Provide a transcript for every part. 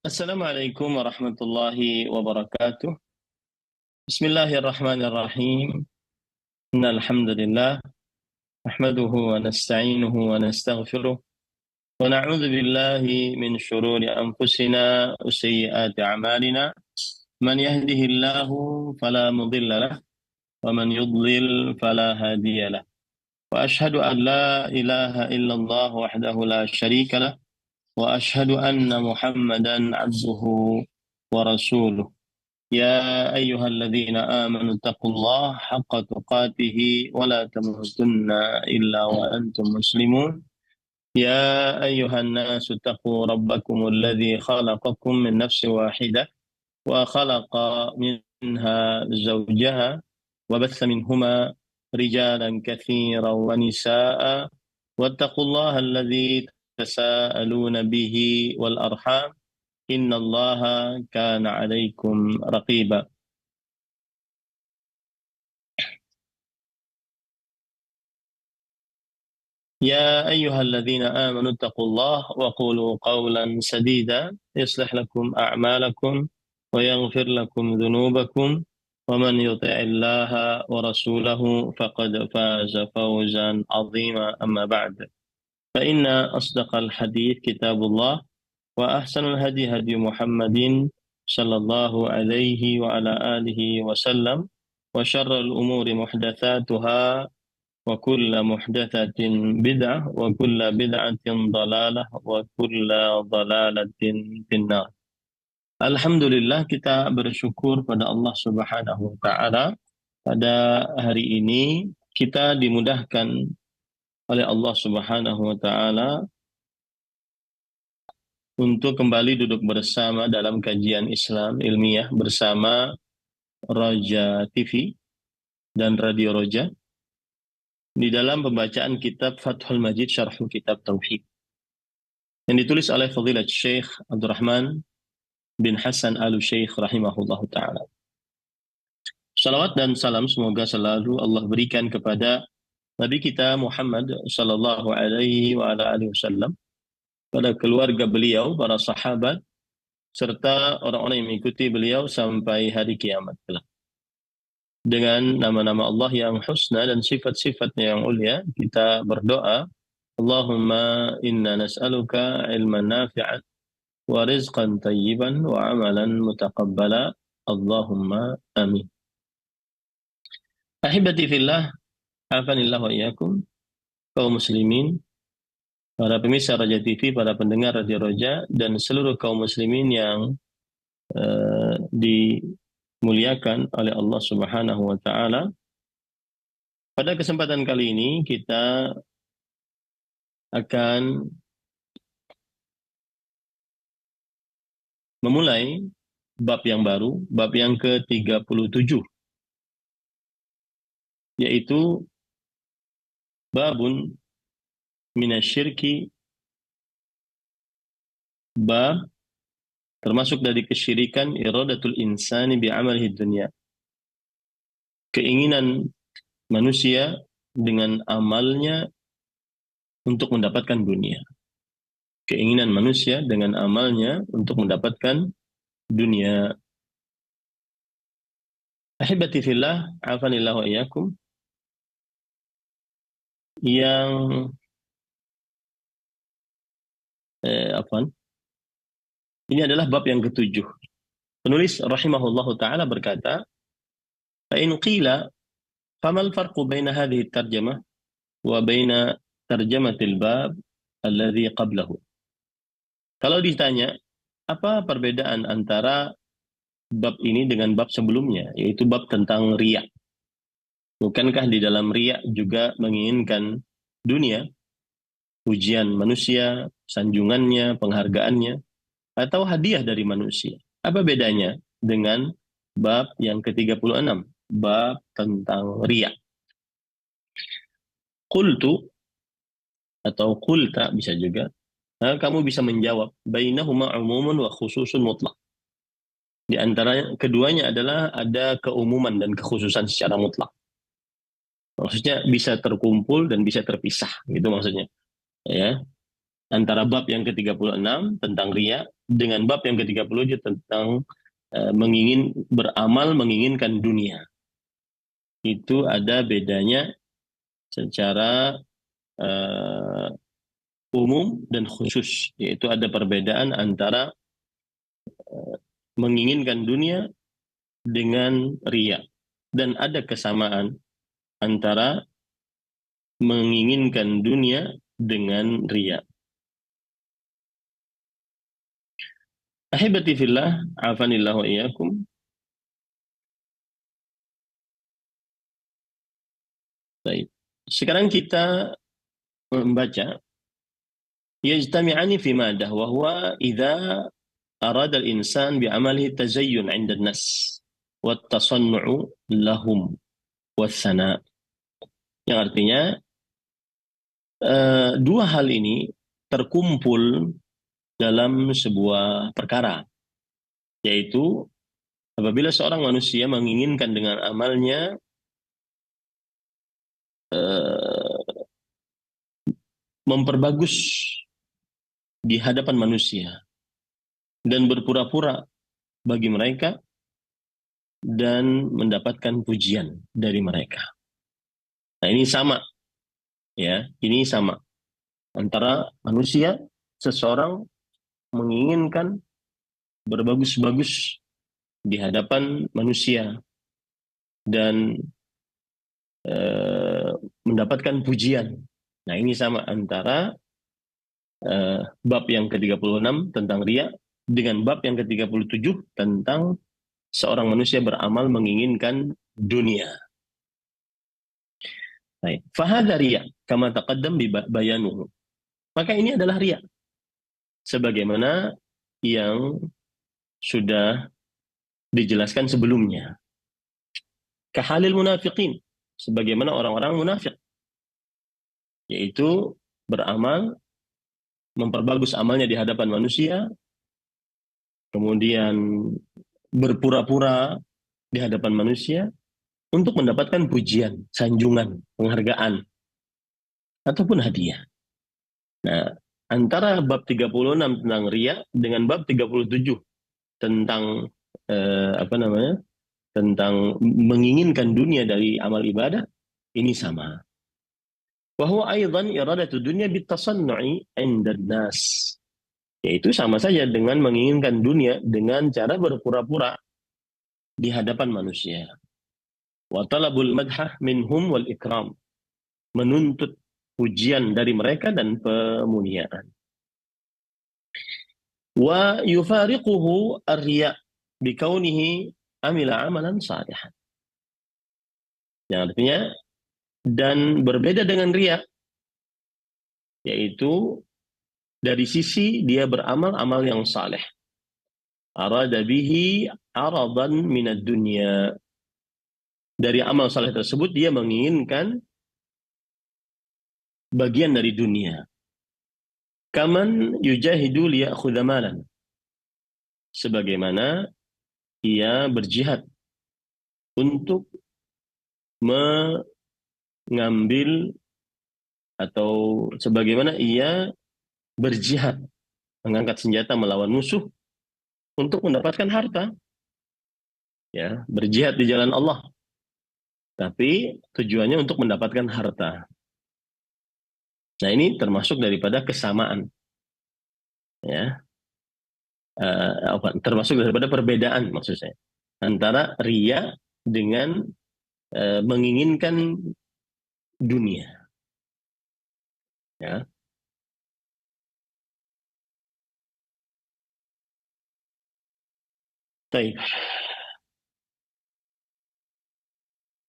Assalamualaikum warahmatullahi wabarakatuh. Bismillahirrahmanirrahim. Innal hamdalillah nahmaduhu wa nasta'inuhu wa nastaghfiruh wa na'udzu billahi min shururi anfusina wa sayyiati a'malina. Man yahdihillahu fala mudilla lah wa man yudlil fala hadiya lah. Wa ashhadu an la ilaha illallah wahdahu la syarika lah wa ashhadu anna Muhammadan 'abduhu wa rasuluh. يا أيها الذين آمنوا اتقوا الله حق تقاته ولا تموتن إلا وأنتم مسلمون. يا أيها الناس اتقوا ربكم الذي خلقكم من نفس واحدة وخلق منها زوجها وبث منهما رجالا كثيرا ونساء واتقوا الله الذي تساءلون به والأرحام إن الله كان عليكم رقيبا. يا أيها الذين آمنوا اتقوا الله وقولوا قولا سديدا يصلح لكم أعمالكم ويغفر لكم ذنوبكم ومن يطع الله ورسوله فقد فاز فوزا عظيما. أما بعد فإن أصدق الحديث كتاب الله وأحسن الهدي هدي محمد صلى الله عليه وعلى آله وسلم وشر الأمور محدثاتها وكل محدثة بدعة وكل بدعة ضلالة وكل ضلالة في النار. Alhamdulillah, kita bersyukur pada Allah Subhanahu wa taala. Pada hari ini kita dimudahkan oleh Allah Subhanahu wa taala untuk kembali duduk bersama dalam kajian Islam ilmiah bersama Roja TV dan Radio Roja di dalam pembacaan kitab Fathul Majid Syarhul Kitab Tauhid yang ditulis oleh Fadilat Syekh Abdurrahman bin Hasan Al-Syekh rahimahullahu ta'ala. Salawat dan salam semoga selalu Allah berikan kepada Nabi kita Muhammad sallallahu alaihi wa ala alihi wasallam, pada keluarga beliau, para sahabat, serta orang-orang yang mengikuti beliau sampai hari kiamat kelak. Dengan nama-nama Allah yang husna dan sifat-sifatnya yang ulia, kita berdoa, Allahumma inna nas'aluka ilman nafi'an wa rizqan tayyiban wa amalan mutaqabbala. Allahumma amin. Ahibati fillah, afanillah wa iyyakum, kaum muslimin, para pemirsa Raja TV, para pendengar Radio Roja, dan seluruh kaum muslimin yang dimuliakan oleh Allah Subhanahu wa taala. Pada kesempatan kali ini kita akan memulai bab yang baru, bab yang ke-37, yaitu babun minasyirki, bab termasuk dari kesyirikan, iradatul insani bi'amalihi dunya, keinginan manusia dengan amalnya untuk mendapatkan dunia. Keinginan manusia dengan amalnya untuk mendapatkan dunia. Ahibati fillah, afanillah wa iyyakum, yang ini adalah bab yang ke-7. Penulis rahimahullahu ta'ala berkata, فَإِنْ قِيلَ فَمَا الْفَرْقُ بَيْنَ هَذِهِ التَّرْجَمَةِ وَبَيْنَ تَرْجَمَةِ الْبَابِ الَّذِي قَبْلَهُ. Kalau ditanya, apa perbedaan antara bab ini dengan bab sebelumnya, yaitu bab tentang riya? Bukankah di dalam riya juga menginginkan dunia, pujian manusia, sanjungannya, penghargaannya, atau hadiah dari manusia? Apa bedanya dengan bab yang ke-36, bab tentang riya? Qultu, atau qulta bisa juga, kamu bisa menjawab, bainahuma umumun wa khususun mutlak. Di antara keduanya adalah ada keumuman dan kekhususan secara mutlak. Maksudnya bisa terkumpul dan bisa terpisah, gitu maksudnya. Ya. Antara bab yang ke-36 tentang riya dengan bab yang ke-37 tentang menginginkan dunia. Itu ada bedanya secara umum dan khusus, yaitu ada perbedaan antara menginginkan dunia dengan riya, dan ada kesamaan antara menginginkan dunia dengan riya. Ahibati fillah, afanillah wa iyyakum. Baik. Sekarang kita membaca yajtami'ani fi madah wa huwa idza arada al-insan bi'amalihi tazayyun 'inda an-nas wa at-tasannu'u lahum wa thana'. Yang artinya dua hal ini terkumpul dalam sebuah perkara, yaitu apabila seorang manusia menginginkan dengan amalnya memperbagus di hadapan manusia dan berpura-pura bagi mereka dan mendapatkan pujian dari mereka. Nah, ini sama, ya, ini sama antara manusia, seseorang menginginkan berbagus-bagus di hadapan manusia dan mendapatkan pujian. Nah, ini sama antara bab yang ke-36 tentang riya dengan bab yang ke-37 tentang seorang manusia beramal menginginkan dunia. Baik, fahadha riya kama taqaddam bayanuhu. Maka ini adalah riya, sebagaimana yang sudah dijelaskan sebelumnya. Kahalil munafiqin, sebagaimana orang-orang munafik, yaitu beramal, memperbagus amalnya di hadapan manusia, kemudian berpura-pura di hadapan manusia untuk mendapatkan pujian, sanjungan, penghargaan, ataupun hadiah. Nah, antara bab 36 tentang riya dengan bab 37 tentang tentang menginginkan dunia dari amal ibadah, ini sama. Bahwa aidan iradatu dunya bitasannu'i 'inda nas. Yaitu sama saja dengan menginginkan dunia dengan cara berpura-pura di hadapan manusia. Wa talabul madhah minhum wal ikram. Menuntut pujian dari mereka dan pemuliaan. Wa yufariquhu ar-riya bikaunihi amila amalan salihan. Yang artinya, dan berbeda dengan riya, yaitu dari sisi dia beramal amal yang saleh. Arada bihi aradan minad dunya. Dari amal saleh tersebut dia menginginkan bagian dari dunia. Kaman yujahidu liya'khudha malan. Sebagaimana ia berjihad untuk mengambil, atau sebagaimana ia berjihad, mengangkat senjata melawan musuh untuk mendapatkan harta. Ya, berjihad di jalan Allah, tapi tujuannya untuk mendapatkan harta. Nah, ini termasuk daripada kesamaan, ya, termasuk daripada perbedaan, maksud saya, antara riya dengan menginginkan dunia. Ya. Baik.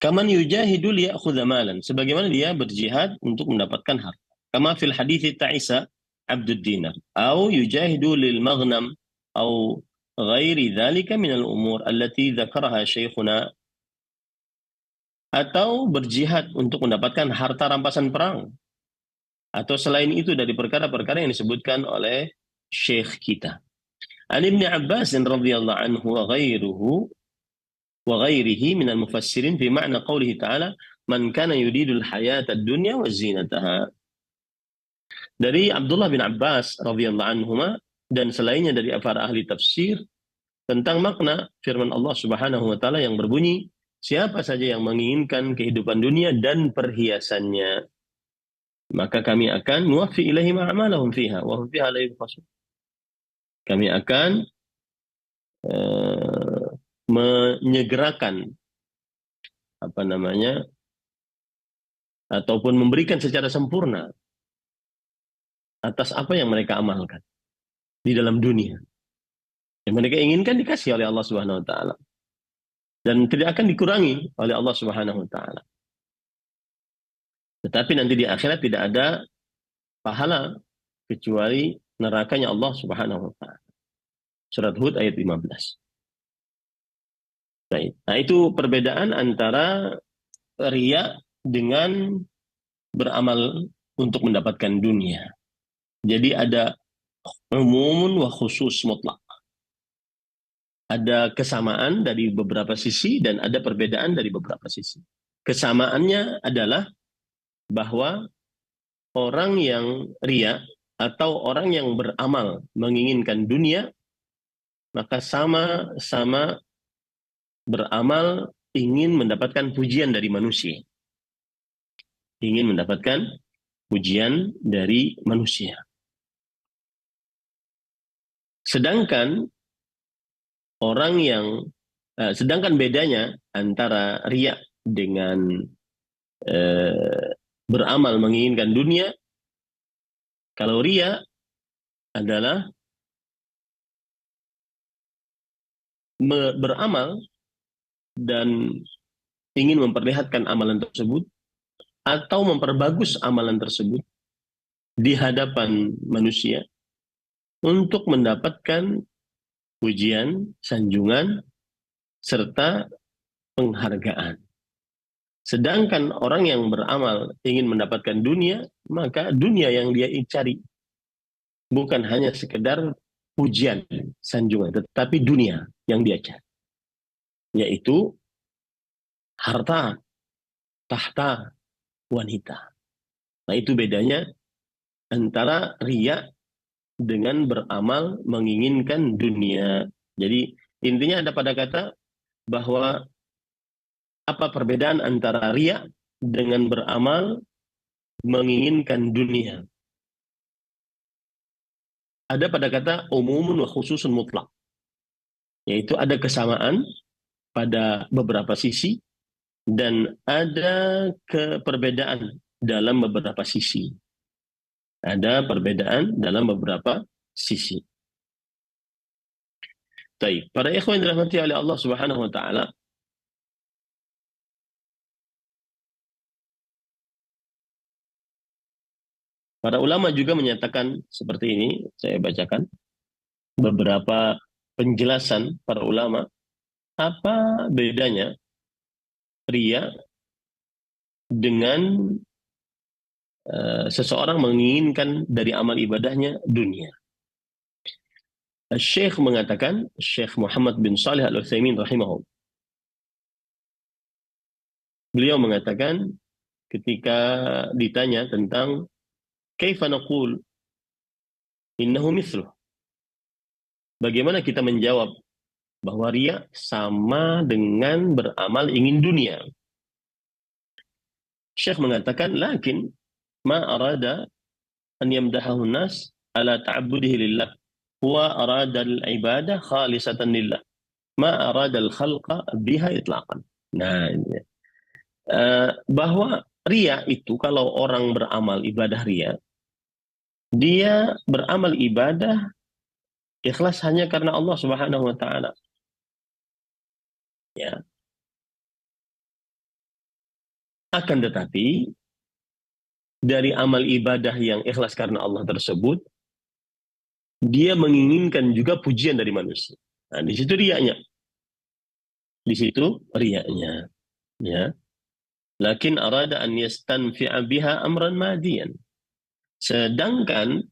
Kaman yujahidu liya'khudha malan, sebagaimana dia berjihad untuk mendapatkan harta. Kama fil hadits ta'isa abdud dinar, au yujahidu lil maghnam, au ghairi dzalika min al umur allati dzakaraha syekhuna, atau berjihad untuk mendapatkan harta rampasan perang, atau selain itu dari perkara-perkara yang disebutkan oleh syekh kita. An Ibnu Abbas radhiyallahu anhu wa ghairihi min al-mufassirin fi ma'na qawlihi ta'ala man kana yuridul hayata ad-dunya wa zinataha. Dari Abdullah bin Abbas radhiyallahu anhuma dan selainnya dari para ahli tafsir tentang makna firman Allah Subhanahu wa taala yang berbunyi, siapa saja yang menginginkan kehidupan dunia dan perhiasannya, maka kami akan nuwaffi ilaihim a'malahum fiha wa hum fiha la yubkhasun. Kami akan eh, menyegerakan apa namanya ataupun memberikan secara sempurna atas apa yang mereka amalkan di dalam dunia. Yang mereka inginkan dikasih oleh Allah Subhanahu wa taala dan tidak akan dikurangi oleh Allah Subhanahu wa taala. Tetapi nanti di akhirat tidak ada pahala kecuali nerakanya Allah Subhanahu wa taala. Surat Hud ayat 15. Baik. Nah, itu perbedaan antara riya dengan beramal untuk mendapatkan dunia. Jadi ada umumun wa khusus mutlak. Ada kesamaan dari beberapa sisi dan ada perbedaan dari beberapa sisi. Kesamaannya adalah bahwa orang yang riya atau orang yang beramal menginginkan dunia, maka sama-sama beramal ingin mendapatkan pujian dari manusia. Ingin mendapatkan pujian dari manusia. Sedangkan sedangkan bedanya antara riya dengan beramal menginginkan dunia, kalau riya adalah beramal dan ingin memperlihatkan amalan tersebut atau memperbagus amalan tersebut di hadapan manusia untuk mendapatkan pujian, sanjungan, serta penghargaan. Sedangkan orang yang beramal ingin mendapatkan dunia, maka dunia yang dia cari bukan hanya sekedar pujian, sanjungan, tetapi dunia yang dia cari, yaitu harta, tahta, wanita. Nah, itu bedanya antara riya dengan beramal menginginkan dunia. Jadi intinya ada pada kata bahwa apa perbedaan antara riya dengan beramal menginginkan dunia? Ada pada kata umumun wa khususun mutlak. Yaitu ada kesamaan pada beberapa sisi dan ada perbedaan dalam beberapa sisi. Ada perbedaan dalam beberapa sisi. Baik, para ikhwan yang dirahmati oleh Allah Subhanahu wa taala, para ulama juga menyatakan seperti ini, saya bacakan beberapa penjelasan para ulama apa bedanya riya dengan seseorang menginginkan dari amal ibadahnya dunia. Syekh mengatakan, Syekh Muhammad bin Salih Al-Utsaimin rahimahullah. Beliau mengatakan ketika ditanya tentang kaifa naqul innahu mithluh. Bagaimana kita menjawab bahwa riya sama dengan beramal ingin dunia? Syekh mengatakan, lakin ma arada an yamdahahu nas ala ta'abbudihi lillah huwa arada al-ibadah khalisatan lillah ma arada al-khalqa biha itlaqan. Nah, ini. Bahwa riya itu kalau orang beramal ibadah riya, dia beramal ibadah ikhlas hanya karena Allah Subhanahu wa taala. Ya. Akan tetapi dari amal ibadah yang ikhlas karena Allah tersebut, dia menginginkan juga pujian dari manusia. Nah, di situ riyanya. Di situ riyanya. Ya. Lakin arada an yastanfi'a biha amran madiyan. Sedangkan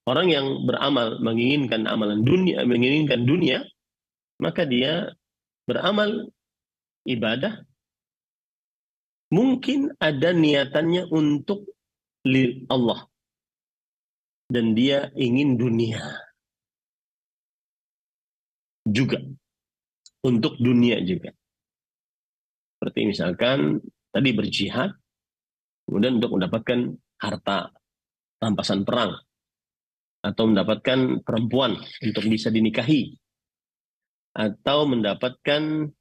orang yang beramal menginginkan amalan dunia, menginginkan dunia, maka dia beramal ibadah mungkin ada niatannya untuk Allah. dan dia ingin dunia juga, untuk dunia juga. Seperti misalkan tadi berjihad, kemudian untuk mendapatkan harta rampasan perang, atau mendapatkan perempuan untuk bisa dinikahi, atau mendapatkan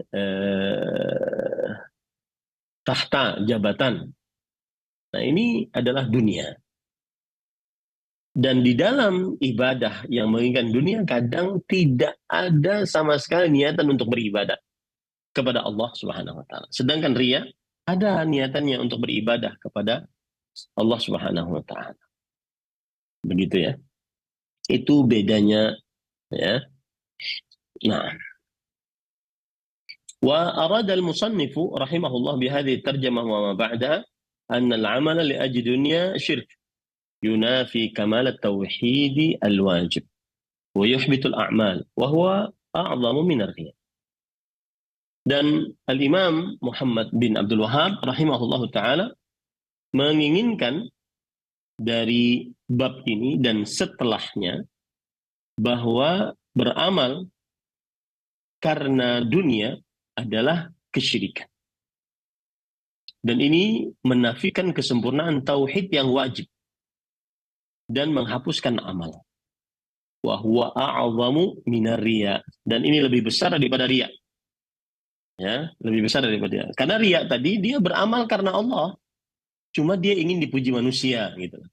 eh, tahta jabatan. Nah, ini adalah dunia. Dan di dalam ibadah yang menginginkan dunia, kadang tidak ada sama sekali niatan untuk beribadah kepada Allah Subhanahu wa taala. Sedangkan riya ada niatannya untuk beribadah kepada Allah Subhanahu wa taala. Begitu ya. Itu bedanya ya. Nah, wa arada al-musannif rahimahullah bihadhihi tarjamah wa ma ba'daha أن العمل لأجل دنيا شرك ينافي كمال التوحيد الواجب ويحبط الأعمال وهو أعظم من الرياء. Dan Al-Imam Muhammad bin Abdul Wahhab rahimahullahu taala menginginkan dari bab ini dan setelahnya bahwa beramal karena dunia adalah kesyirikan. Dan ini menafikan kesempurnaan tauhid yang wajib dan menghapuskan amal. Wa huwa a'zamu minar riya. Dan ini lebih besar daripada riya. Ya, lebih besar daripada riya. Karena riya tadi dia beramal karena Allah, cuma dia ingin dipuji manusia gitu.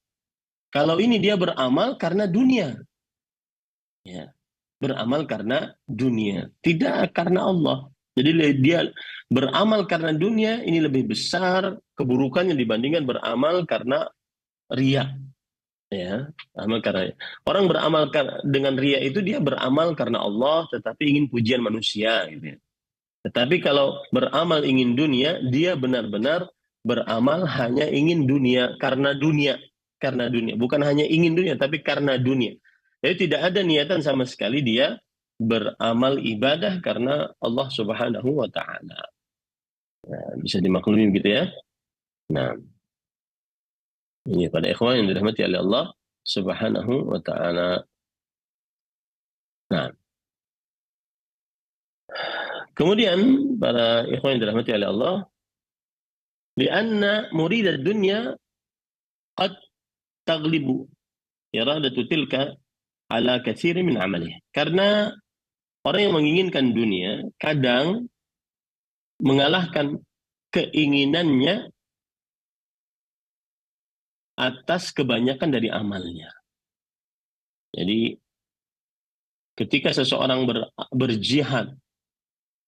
Kalau ini dia beramal karena dunia. Ya, beramal karena dunia, tidak karena Allah. Jadi dia beramal karena dunia ini lebih besar keburukannya dibandingkan beramal karena riya. Ya, amal karena orang beramal dengan riya itu dia beramal karena Allah tetapi ingin pujian manusia gitu ya. Tetapi kalau beramal ingin dunia, dia benar-benar beramal hanya ingin dunia, karena dunia. Karena dunia. Bukan hanya ingin dunia, tapi karena dunia. Jadi tidak ada niatan sama sekali dia beramal ibadah karena Allah Subhanahu wa Ta'ala. Nah, bisa dimaklumi gitu ya. Nah, ini pada ikhwan yang dirahmati oleh Allah Subhanahu wa Ta'ala. Nah, kemudian para ikhwan yang dirahmati oleh Allah, lianna murid ad-dunya qad taglibu iradatu tilka ala katsiri min amalih. Karena orang yang menginginkan dunia kadang mengalahkan keinginannya atas kebanyakan dari amalnya. Jadi ketika seseorang berjihad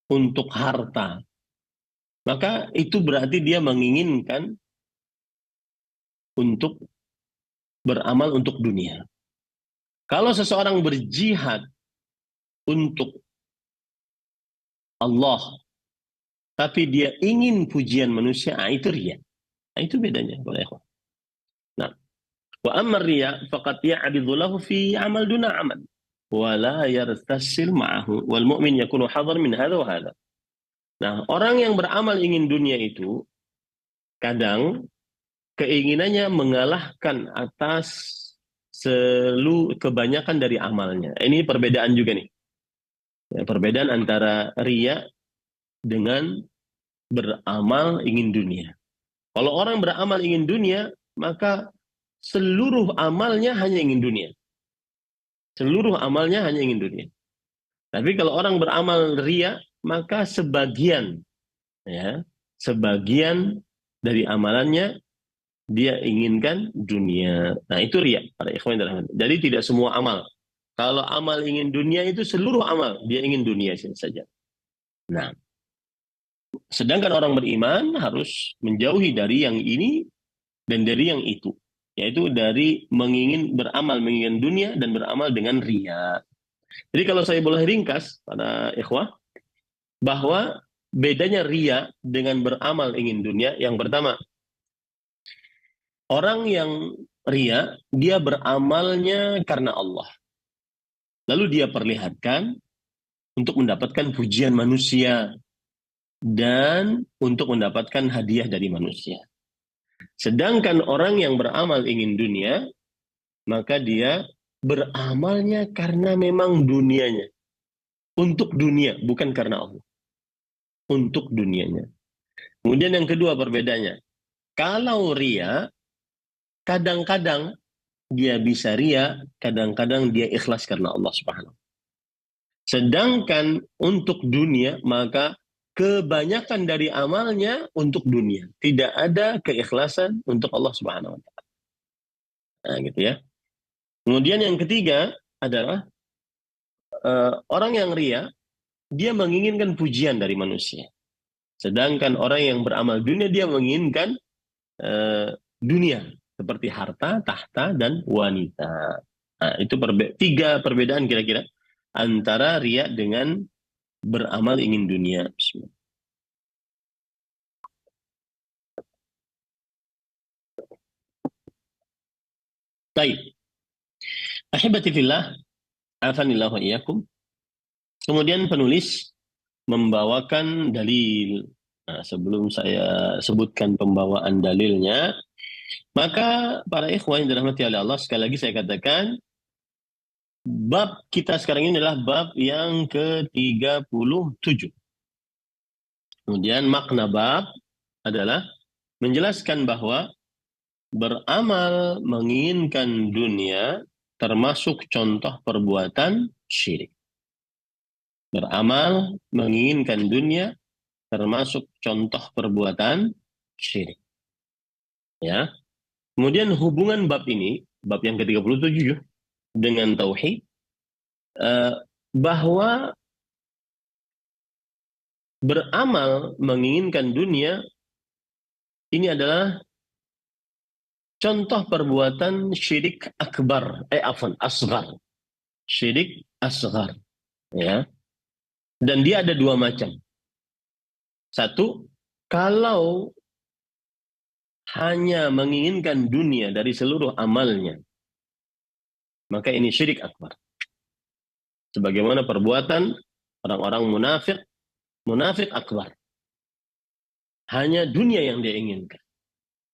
untuk harta, maka itu berarti dia menginginkan untuk beramal untuk dunia. Kalau seseorang berjihad untuk Allah, tapi dia ingin pujian manusia, itu riya. Nah, itu bedanya. Nah, wa amma riya faqad ya'ridu lahu fi amal duna amal wa la yartasil ma'ahu wal mu'min yakunu hadar min hadha wa hadha. Nah, orang yang beramal ingin dunia itu kadang keinginannya mengalahkan atas kebanyakan dari amalnya. Ini perbedaan juga nih. Ya, perbedaan antara riya dengan beramal ingin dunia. Kalau orang beramal ingin dunia, maka seluruh amalnya hanya ingin dunia. Seluruh amalnya hanya ingin dunia. Tapi kalau orang beramal riya, maka sebagian dari amalannya dia inginkan dunia. Nah, itu riya para ikhwan dalam. Jadi tidak semua amal. Kalau amal ingin dunia itu seluruh amal dia ingin dunia saja. Nah, sedangkan orang beriman harus menjauhi dari yang ini dan dari yang itu, yaitu dari beramal menginginkan dunia dan beramal dengan riya. Jadi kalau saya boleh ringkas pada ikhwah, bahwa bedanya riya dengan beramal ingin dunia, yang pertama, orang yang riya, dia beramalnya karena Allah. Lalu dia perlihatkan untuk mendapatkan pujian manusia dan untuk mendapatkan hadiah dari manusia. Sedangkan orang yang beramal ingin dunia, maka dia beramalnya karena memang dunianya. Untuk dunia, bukan karena Allah. Untuk dunianya. Kemudian yang kedua perbedaannya. Kalau ria, kadang-kadang dia bisa ria, kadang-kadang dia ikhlas karena Allah Subhanahu. Sedangkan untuk dunia, maka kebanyakan dari amalnya untuk dunia. Tidak ada keikhlasan untuk Allah Subhanahu wa taala. Nah, gitu ya. Kemudian yang ketiga adalah orang yang ria, dia menginginkan pujian dari manusia. Sedangkan orang yang beramal dunia, dia menginginkan dunia seperti harta, tahta, dan wanita. Nah, itu tiga perbedaan kira-kira antara ria dengan beramal ingin dunia. Bismillah. Baik. Ahibati fillah, afanillah wa iyyakum. Kemudian penulis membawakan dalil. Nah, sebelum saya sebutkan pembawaan dalilnya, maka para ikhwan yang dirahmati oleh Allah, sekali lagi saya katakan, bab kita sekarang ini adalah bab yang ke-37. Kemudian makna bab adalah menjelaskan bahwa beramal menginginkan dunia termasuk contoh perbuatan syirik. Beramal menginginkan dunia termasuk contoh perbuatan syirik. Ya. Kemudian hubungan bab ini, bab yang ke-37 dengan tauhid, bahwa beramal menginginkan dunia ini adalah contoh perbuatan syirik akbar, asghar. Syirik asghar, ya. Dan dia ada dua macam. Satu, kalau hanya menginginkan dunia dari seluruh amalnya, maka ini syirik akbar. Sebagaimana perbuatan orang-orang munafik akbar. Hanya dunia yang dia inginkan.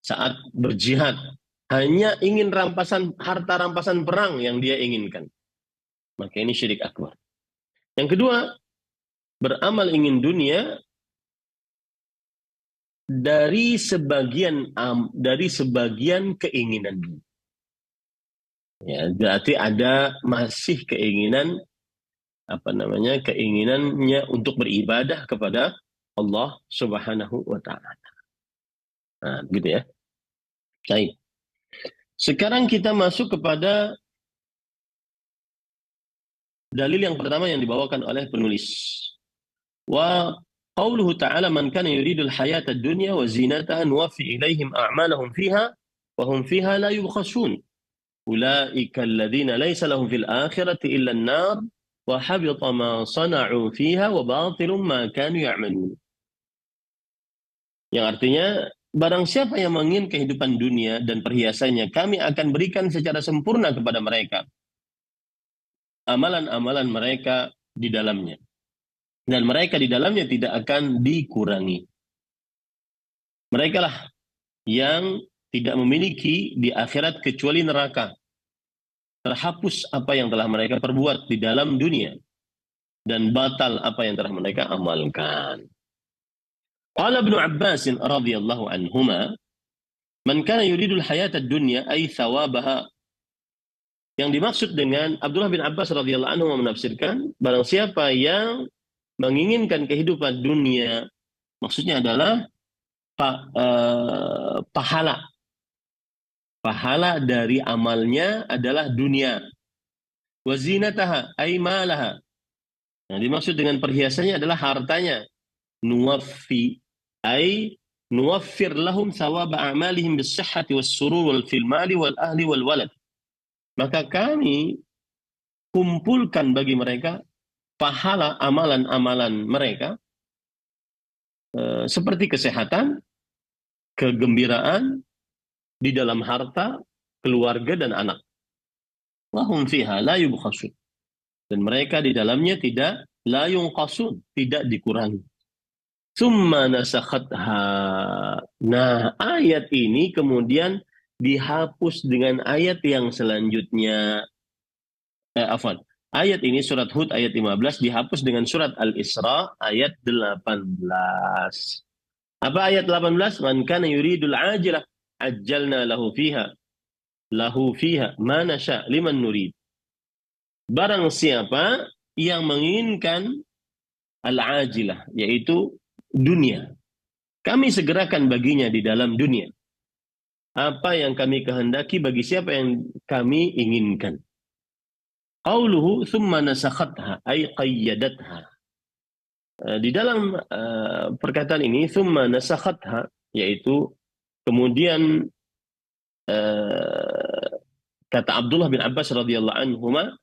Saat berjihad, hanya ingin harta rampasan perang yang dia inginkan. Maka ini syirik akbar. Yang kedua, beramal ingin dunia dari sebagian keinginan. Ya, berarti ada masih keinginannya untuk beribadah kepada Allah Subhanahu wa taala. Nah, gitu ya. Baik. Sekarang kita masuk kepada dalil yang pertama yang dibawakan oleh penulis. Wa qauluhu ta'ala man kana yuridul hayata ad-dunya wa zinataha nuwaffi ilaihim a'malahum fiha wa hum fiha la yubkhasun. Ulaika alladhina laysa lahum fil akhirati illa an-nar wa habita ma sana'u fiha wa batilun ma kanu ya'malun. Yang artinya, barang siapa yang menginginkan kehidupan dunia dan perhiasannya, kami akan berikan secara sempurna kepada mereka amalan-amalan mereka di dalamnya. Dan mereka di dalamnya tidak akan dikurangi. Mereka lah yang tidak memiliki di akhirat kecuali neraka. Terhapus apa yang telah mereka perbuat di dalam dunia. Dan batal apa yang telah mereka amalkan. Qala Ibnu Abbas radhiyallahu anhuma, man kana yuridul hayata ad-dunya ay thawabaha. Yang dimaksud dengan Abdullah bin Abbas radhiyallahu anhu menafsirkan, barang siapa yang menginginkan kehidupan dunia, maksudnya adalah pahala dari amalnya adalah dunia. Wazinataha ay malaha. Yang dimaksud dengan perhiasannya adalah hartanya. Nuwaffi ay nuwaffir lahum thawaba a'malihim bis-sihhati was-surur wal fil mali wal ahli wal walad. Maka kami kumpulkan bagi mereka pahala amalan-amalan mereka seperti kesehatan, kegembiraan di dalam harta, keluarga dan anak. Wa hum fiha la yubkhasun. Dan mereka di dalamnya tidak la yunqasun, tidak dikurangi. Tsumma nasakhatha. Nah, ayat ini kemudian dihapus dengan ayat yang selanjutnya. Afwan. Ayat ini surat Hud ayat 15 dihapus dengan surat Al-Isra ayat 18. Apa ayat 18? Man kana yuridul ajilah ajjalna lahu fiha ma nasha liman nurid. Barang siapa yang menginginkan al-ajilah, yaitu dunia, kami segerakan baginya di dalam dunia apa yang kami kehendaki bagi siapa yang kami inginkan. Qauluhu thumma nasakhatha ay qayyadatha. Di dalam perkataan ini thumma nasakhatha, yaitu kemudian kata Abdullah bin Abbas radhiyallahu anhuma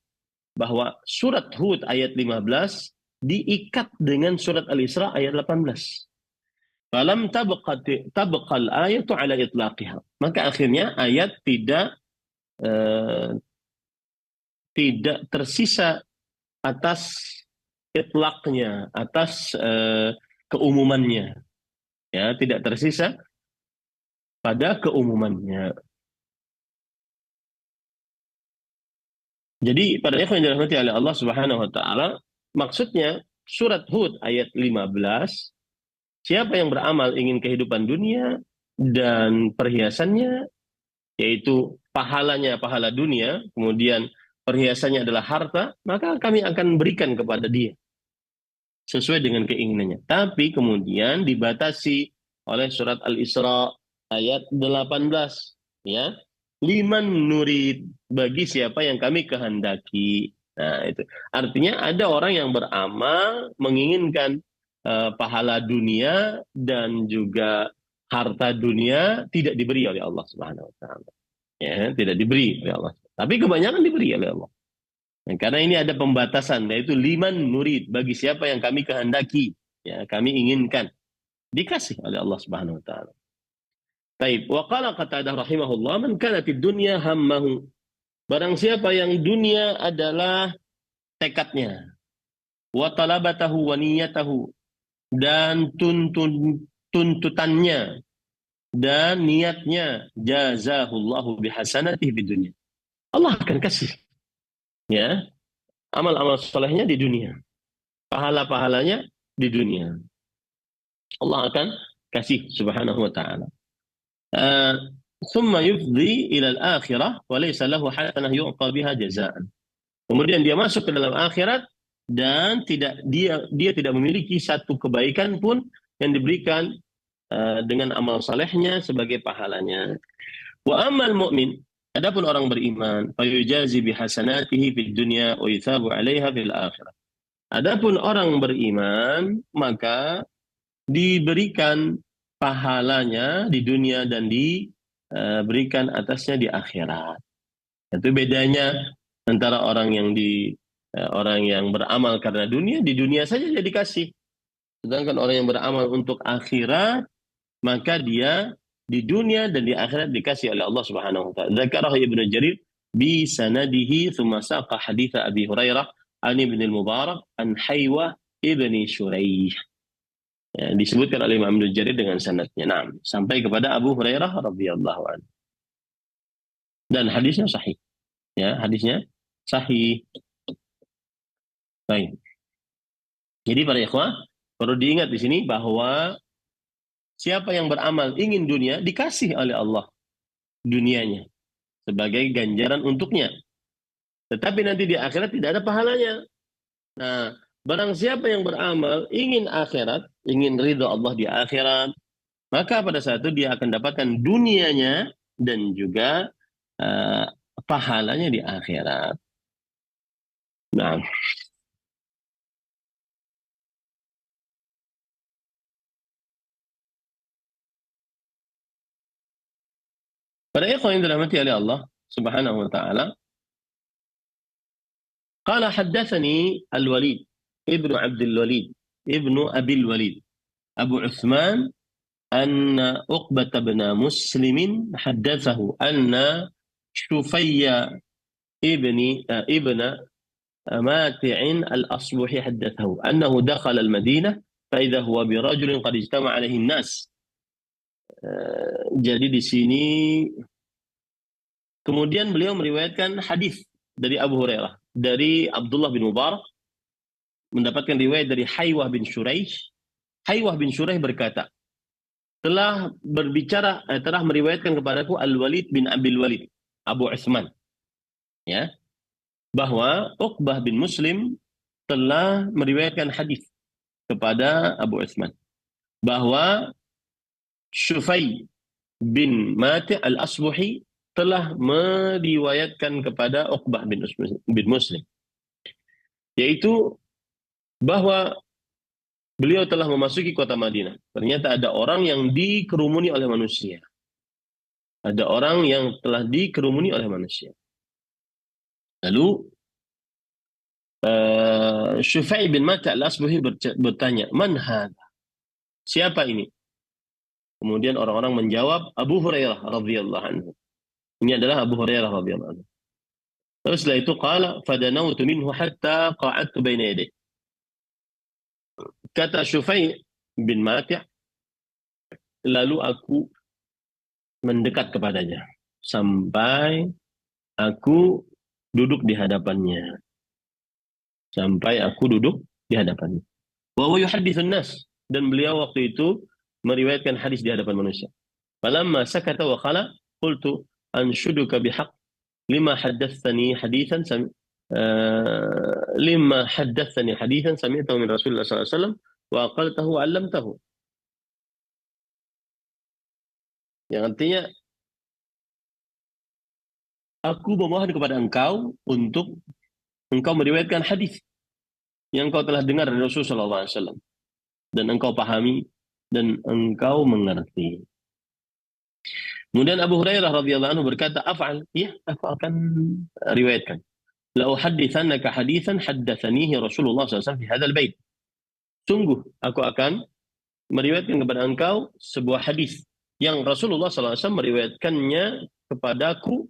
bahwa surat Hud ayat 15 diikat dengan surat Al-Isra ayat 18. Falam tabqal ayatu ala itlaqiha. Maka akhirnya ayat tidak tersisa atas itlaqnya, atas keumumannya. Ya, tidak tersisa pada keumumannya. Jadi pada ikhwan yang dirahmati oleh Allah Subhanahu wa taala, maksudnya surat Hud ayat 15, siapa yang beramal ingin kehidupan dunia dan perhiasannya, yaitu pahalanya pahala dunia, kemudian perhiasannya adalah harta, maka kami akan berikan kepada dia sesuai dengan keinginannya. Tapi kemudian dibatasi oleh surat Al-Isra ayat 18, ya. Liman nurid, bagi siapa yang kami kehendaki. Nah, itu. Artinya ada orang yang beramal menginginkan pahala dunia dan juga harta dunia tidak diberi oleh Allah Subhanahu wa taala. Ya, tidak diberi oleh Allah. Tapi kebanyakan diberi oleh Allah. Nah, karena ini ada pembatasan, yaitu liman nurid, bagi siapa yang kami kehendaki, ya, kami inginkan, dikasih oleh Allah Subhanahu wa taala. Taib. Wa qala Qatadah rahimahullah, man kanatid dunya hammahu. Barang siapa yang dunia adalah tekadnya, wa talabatahu wa niyatahu, dan tuntutannya dan niatnya, jazahullahu bihasanatihi di dunia. Allah akan kasih, ya, amal-amal solehnya di dunia, pahala-pahalanya di dunia. Allah akan kasih subhanahu wa ta'ala. Thumma yufdi ila al-akhirah wa laysa lahu hasanah yu'ta biha jazaan. Kemudian dia masuk ke dalam akhirat dan dia tidak memiliki satu kebaikan pun yang diberikan dengan amal salehnya sebagai pahalanya. Wa ammal mu'min, adapun orang beriman, fayujazi bihasanatihi fid dunya wa yuthabu 'alaiha fil akhirah. Adapun orang beriman, maka diberikan pahalanya di dunia dan diberikan atasnya di akhirat. Itu bedanya antara orang yang beramal karena dunia, di dunia saja dia dikasih. Sedangkan orang yang beramal untuk akhirat, maka dia di dunia dan di akhirat dikasih oleh Allah Subhanahu wa taala. Dzakarahu Ibnu Jarir bi sanadihi thumma saqa hadits Abi Hurairah an Ibnu al-Mubarak an Haywa ibni Shuraih. Ya, disebutkan oleh Imam Ibnu Jarir dengan sanadnya. Nah, sampai kepada Abu Hurairah radhiyallahu anhu. Dan hadisnya sahih. Ya, hadisnya sahih. Baik. Jadi para ikhwah, perlu diingat di sini bahwa siapa yang beramal ingin dunia, dikasih oleh Allah dunianya sebagai ganjaran untuknya. Tetapi nanti di akhirat tidak ada pahalanya. Nah, barang siapa yang beramal ingin akhirat, ingin ridha Allah di akhirat, maka pada saat itu dia akan dapatkan dunianya dan juga pahalanya di akhirat. Nah, para ikhwan yang dirahmati oleh Allah Subhanahu wa taala, qala haddatsani Al-Walid ibnu Abdul Walid ibnu Abil Walid Abu Uthman anna Uqbah bin Muslim haddatsahu anna Shufayya ibn ماتع الأصبحي حدثه أنه دخل المدينة فإذا هو برجل قد اجتمع عليه الناس. Jadi di sini kemudian beliau meriwayatkan hadis dari Abu Hurairah, dari Abdullah bin Mubarak, mendapatkan riwayat dari Haywah bin Shuraih. Haywah bin Shuraih berkata, telah meriwayatkan kepadaku Al-Walid bin Abil Walid, Abu Utsman, ya, bahwa Uqbah bin Muslim telah meriwayatkan hadis kepada Abu Utsman bahwa Syufai bin Mati' al-Asbuhi telah meriwayatkan kepada Uqbah bin Muslim, yaitu bahwa beliau telah memasuki kota Madinah. Ternyata ada orang yang dikerumuni oleh manusia. Ada orang yang telah dikerumuni oleh manusia. Lalu Syufai bin Mati' al-Asbuhi bertanya, "Man hadha?" Siapa ini? Kemudian orang-orang menjawab, Abu Hurairah radhiyallahu anhu. Ini adalah Abu Hurairah radhiyallahu anhu. Terus setelah itu qala fadanautu minhu hatta qa'adtu baina yadayhi. Kata Syufai bin Mati', lalu aku mendekat kepadanya sampai aku duduk di hadapannya. Sampai aku duduk di hadapannya. Wa huwa yuhadditsun nas, dan beliau waktu itu meriwayatkan hadis di hadapan manusia. Falamma sakata wa khala qultu anshuduka bihaq lima haddatsani haditsan sami'tahu min Rasulullah sallallahu alaihi wasallam wa aqaltahu wa 'allamtahu. Yang artinya, aku memohon kepada engkau untuk engkau meriwayatkan hadis yang engkau telah dengar dari Rasulullah sallallahu alaihi wasallam dan engkau pahami dan engkau mengerti. Kemudian Abu Hurairah radhiyallahu anhu berkata, "Af'al." Ya, aku akan riwayatkan. La uhadditsannaka haditsan haddatsanihi Rasulullah sallallahu alaihi wasallam fi hadzal bait. Sungguh aku akan meriwayatkan kepada engkau sebuah hadis yang Rasulullah sallallahu alaihi wasallam meriwayatkannya kepadaku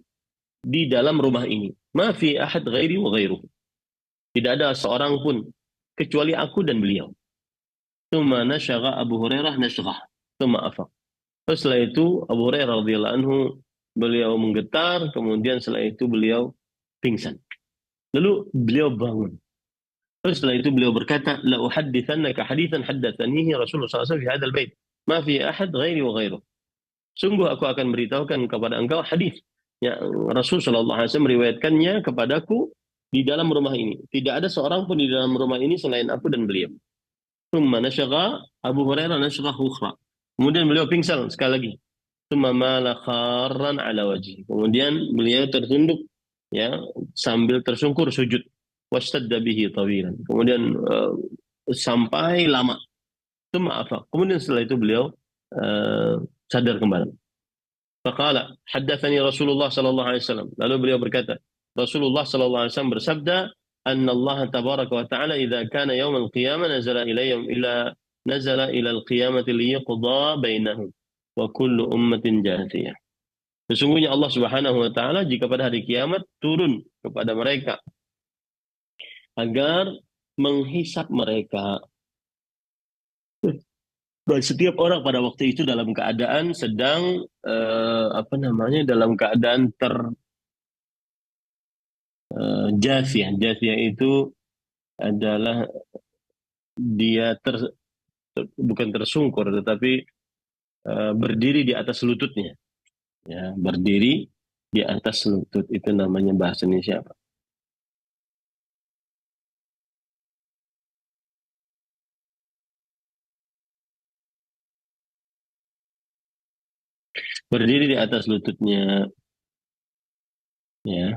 di dalam rumah ini. Ma fi ahad ghairi wa ghairuhu. Tidak ada seorang pun kecuali aku dan beliau. Tsumma nasyagha Abu Hurairah nasghah. Tsumma afaq. Setelah itu Abu Hurairah radhiyallahu anhu beliau menggetar, kemudian setelah itu beliau pingsan. Lalu beliau bangun. Terus setelah itu beliau berkata, "La uhadditsannaka haditsan haddatsanihi Rasulullah sallallahu alaihi wasallam fi hadzal bait. Ma fi ahad ghairi wa ghairuh." Sungguh aku akan beritahukan kepada engkau hadis yang Rasul sallallahu alaihi wasallam meriwayatkannya kepadaku di dalam rumah ini. Tidak ada seorang pun di dalam rumah ini selain aku dan beliau. Tsumma nasyagha Abu Hurairah nasyghah ukhra. Kemudian beliau pingsan sekali lagi. Tsumma mala kharran ala wajhi. Kemudian beliau tertunduk, ya, sambil tersungkur sujud. Wastadda bihi tawilan. Kemudian sampai lama. Tsumma afaq. Kemudian setelah itu beliau sadar kembali. Faqala haddatsani Rasulullah sallallahu alaihi wasallam. Lalu beliau berkata, Rasulullah sallallahu alaihi wasallam bersabda, "Anna Allah tabaraka wa ta'ala idza kana yaumul qiyamah nazala ila al-qiyamati liyaqda bainahum wa kullu ummatin jathiyah." Sesungguhnya Allah Subhanahu wa taala jika pada hari kiamat turun kepada mereka agar menghisap mereka. Dan setiap orang pada waktu itu dalam keadaan sedang dalam keadaan jathiyah. Jathiyah itu adalah dia bukan tersungkur tetapi berdiri di atas lututnya, ya, berdiri di atas lutut, itu namanya bahasa Indonesia apa? Berdiri di atas lututnya, ya.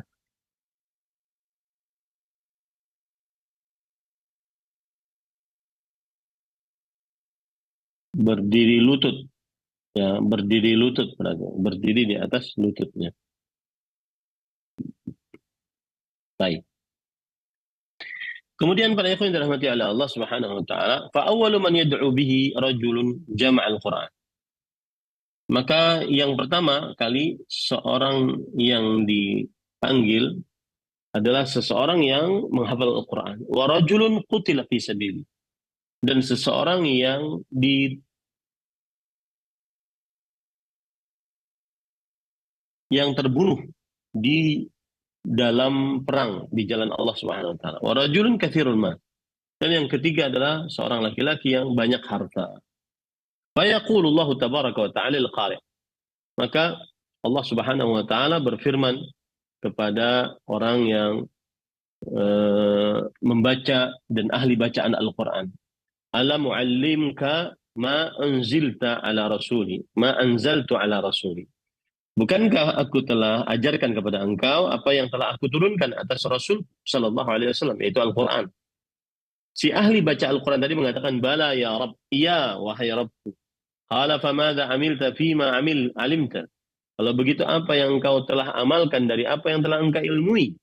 Berdiri lutut, ya, berdiri lutut, berdiri di atas lututnya. Baik. Kemudian para ikhwan dirahmati oleh Allah Subhanahu wa taala, fa awwalu man yad'u bihi rajulun jama'al Qur'an. Maka yang pertama kali seorang yang dipanggil adalah seseorang yang menghafal Al-Quran. Wa rajulun qutila fi sabili. dan seseorang yang terbunuh di dalam perang di jalan Allah Subhanahu wa taala. Wa rajulun katsirul mal. Dan yang ketiga adalah seorang laki-laki yang banyak harta. Fa yaqulullahu tabaraka wa ta'ala al-qari'. Maka Allah Subhanahu wa taala berfirman kepada orang yang membaca dan ahli bacaan Al-Qur'an. Alam muallimka ma anzilta ala rasuli, ma anzaltu ala rasuli. Bukankah aku telah ajarkan kepada engkau apa yang telah aku turunkan atas Rasul Sallallahu Alaihi Wasallam, yaitu Al-Quran. Si ahli baca Al-Quran tadi mengatakan, Bala ya Rabb, iya wahai Rabbku. Qala famadha amilta fima alimta. Kalau begitu apa yang engkau telah amalkan dari apa yang telah engkau ilmui?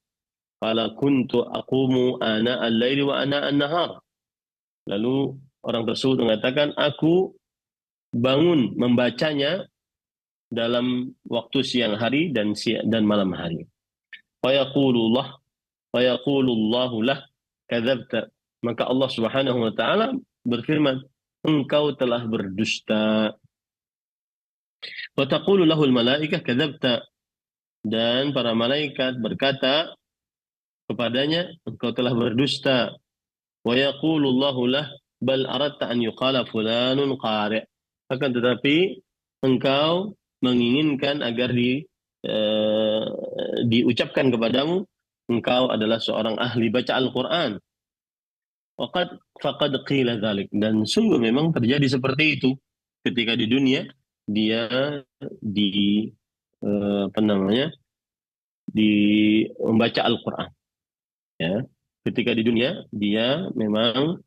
Qala kuntu aqumu ana al-laili wa ana an-nahar. Lalu orang tersebut mengatakan, aku bangun membacanya dalam waktu siang hari dan malam hari. Fayaqulullahu lah kadzabta. Maka Allah Subhanahu wa taala berfirman, engkau telah berdusta. Wa taqulu lahul malaikah kadzabta. Dan para malaikat berkata kepadanya, engkau telah berdusta. Wa yaqulullahu lah bal aradta an yuqala fulanun qari'. Akan tetapi engkau menginginkan agar diucapkan kepadamu, engkau adalah seorang ahli baca Al-Quran. Faqad qila dzalik. Dan sungguh memang terjadi seperti itu ketika di dunia dia di apa namanya di membaca Al-Quran. Ya, ketika di dunia dia memang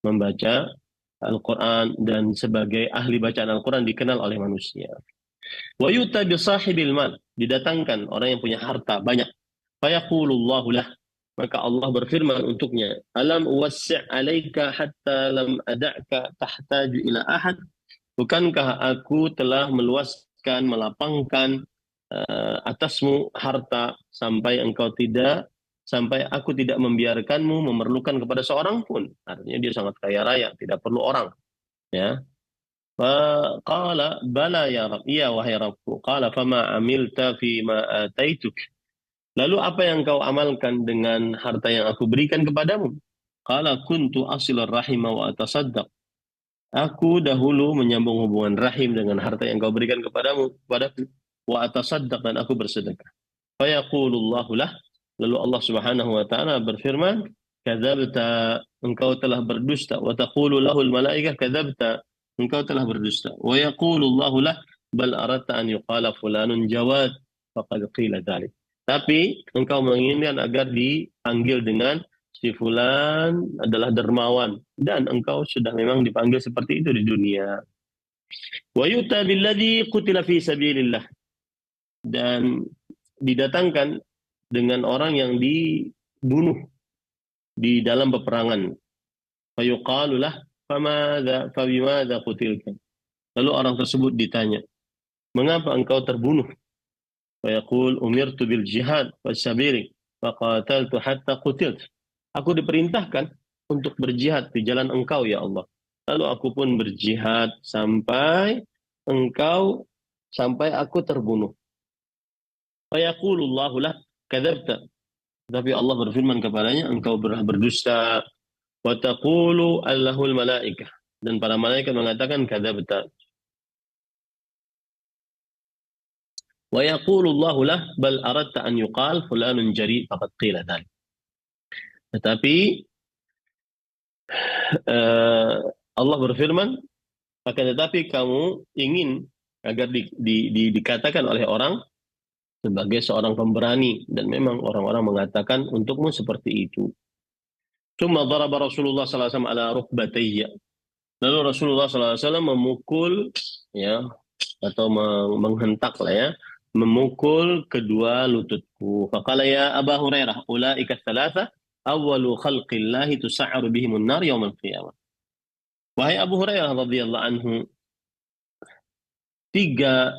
membaca Al-Quran dan sebagai ahli bacaan Al-Quran dikenal oleh manusia. Wa yuta bi sahibil mal, didatangkan orang yang punya harta banyak. Fayaqulullahu lah, maka Allah berfirman untuknya, alam uwassi' alaika hatta lam ada'ka tahtaju ila ahad. Bukankah aku telah meluaskan, melapangkan atasmu harta sampai aku tidak membiarkanmu memerlukan kepada seorang pun. Artinya dia sangat kaya raya, tidak perlu orang. Ya. Qala bala ya Rabb, iya wahai Rabbku. Qala fama amilta fi ma ataituk. Lalu apa yang kau amalkan dengan harta yang aku berikan kepadamu? Qala kuntu asilur rahima wa atasaddaq. Aku dahulu menyambung hubungan rahim dengan harta yang kau berikan kepadaku. Wa atasaddaq, dan aku bersedekah. Fa yaqulullahu lah. Lalu Allah Subhanahu wa taala berfirman, kadzabta, engkau telah berdusta. Wa taqulu lahul malaikah kadzabta, engkau telah berdusta. Wa yaqulullahu lah bal aradta an yuqala fulanun jawad faqad qila dzalik. Tapi engkau menginginkan agar dipanggil dengan si fulan adalah dermawan, dan engkau sudah memang dipanggil seperti itu di dunia. Wa yuta billadzi qutila fi sabilillah, dan didatangkan dengan orang yang dibunuh di dalam peperangan. Fayuqalu lah fabimadza qutilta. Lalu orang tersebut ditanya, mengapa engkau terbunuh? Fayaqul umirtu bil jihad wasabiri faqataltu hatta qutiltu. Aku diperintahkan untuk berjihad di jalan engkau ya Allah. Lalu aku pun berjihad sampai aku terbunuh. Fayaqulullahu lah kadzabta. Tapi Allah berfirman kepadanya, engkau berdusta. Wa taqulu allahul malaikah, dan para malaikat mengatakan kadzabta. Wa yaqulullahu lah bal aradta an yuqal fulanun jari faqad qila dzalik. Tetapi Allah berfirman, akan tetapi kamu ingin agar dikatakan oleh orang sebagai seorang pemberani, dan memang orang-orang mengatakan untukmu seperti itu. Tsumma daraba Rasulullah sallallahu alaihi wasallam ala rukbatayya. Lalu Rasulullah sallallahu alaihi wasallam memukul, ya, atau menghentak lah ya, memukul kedua lututku. Faqala ya Aba Hurairah, ulaika tsalatsa awwalu khalqillahi tus'aru bihimun nar yaumil qiyamah. Wahai Abu Hurairah radhiyallahu anhu,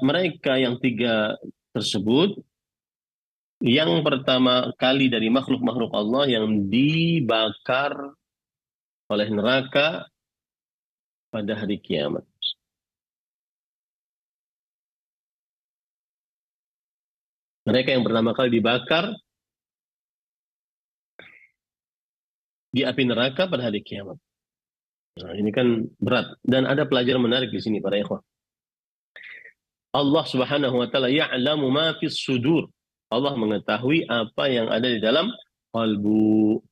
mereka yang tiga tersebut, yang pertama kali dari makhluk-makhluk Allah yang dibakar oleh neraka pada hari kiamat. Mereka yang pertama kali dibakar di api neraka pada hari kiamat. Nah, ini kan berat. Dan ada pelajaran menarik di sini para ikhwah. Allah Subhanahu wa taala ya'lamu ma fis sudur. Allah mengetahui apa yang ada di dalam kalbu.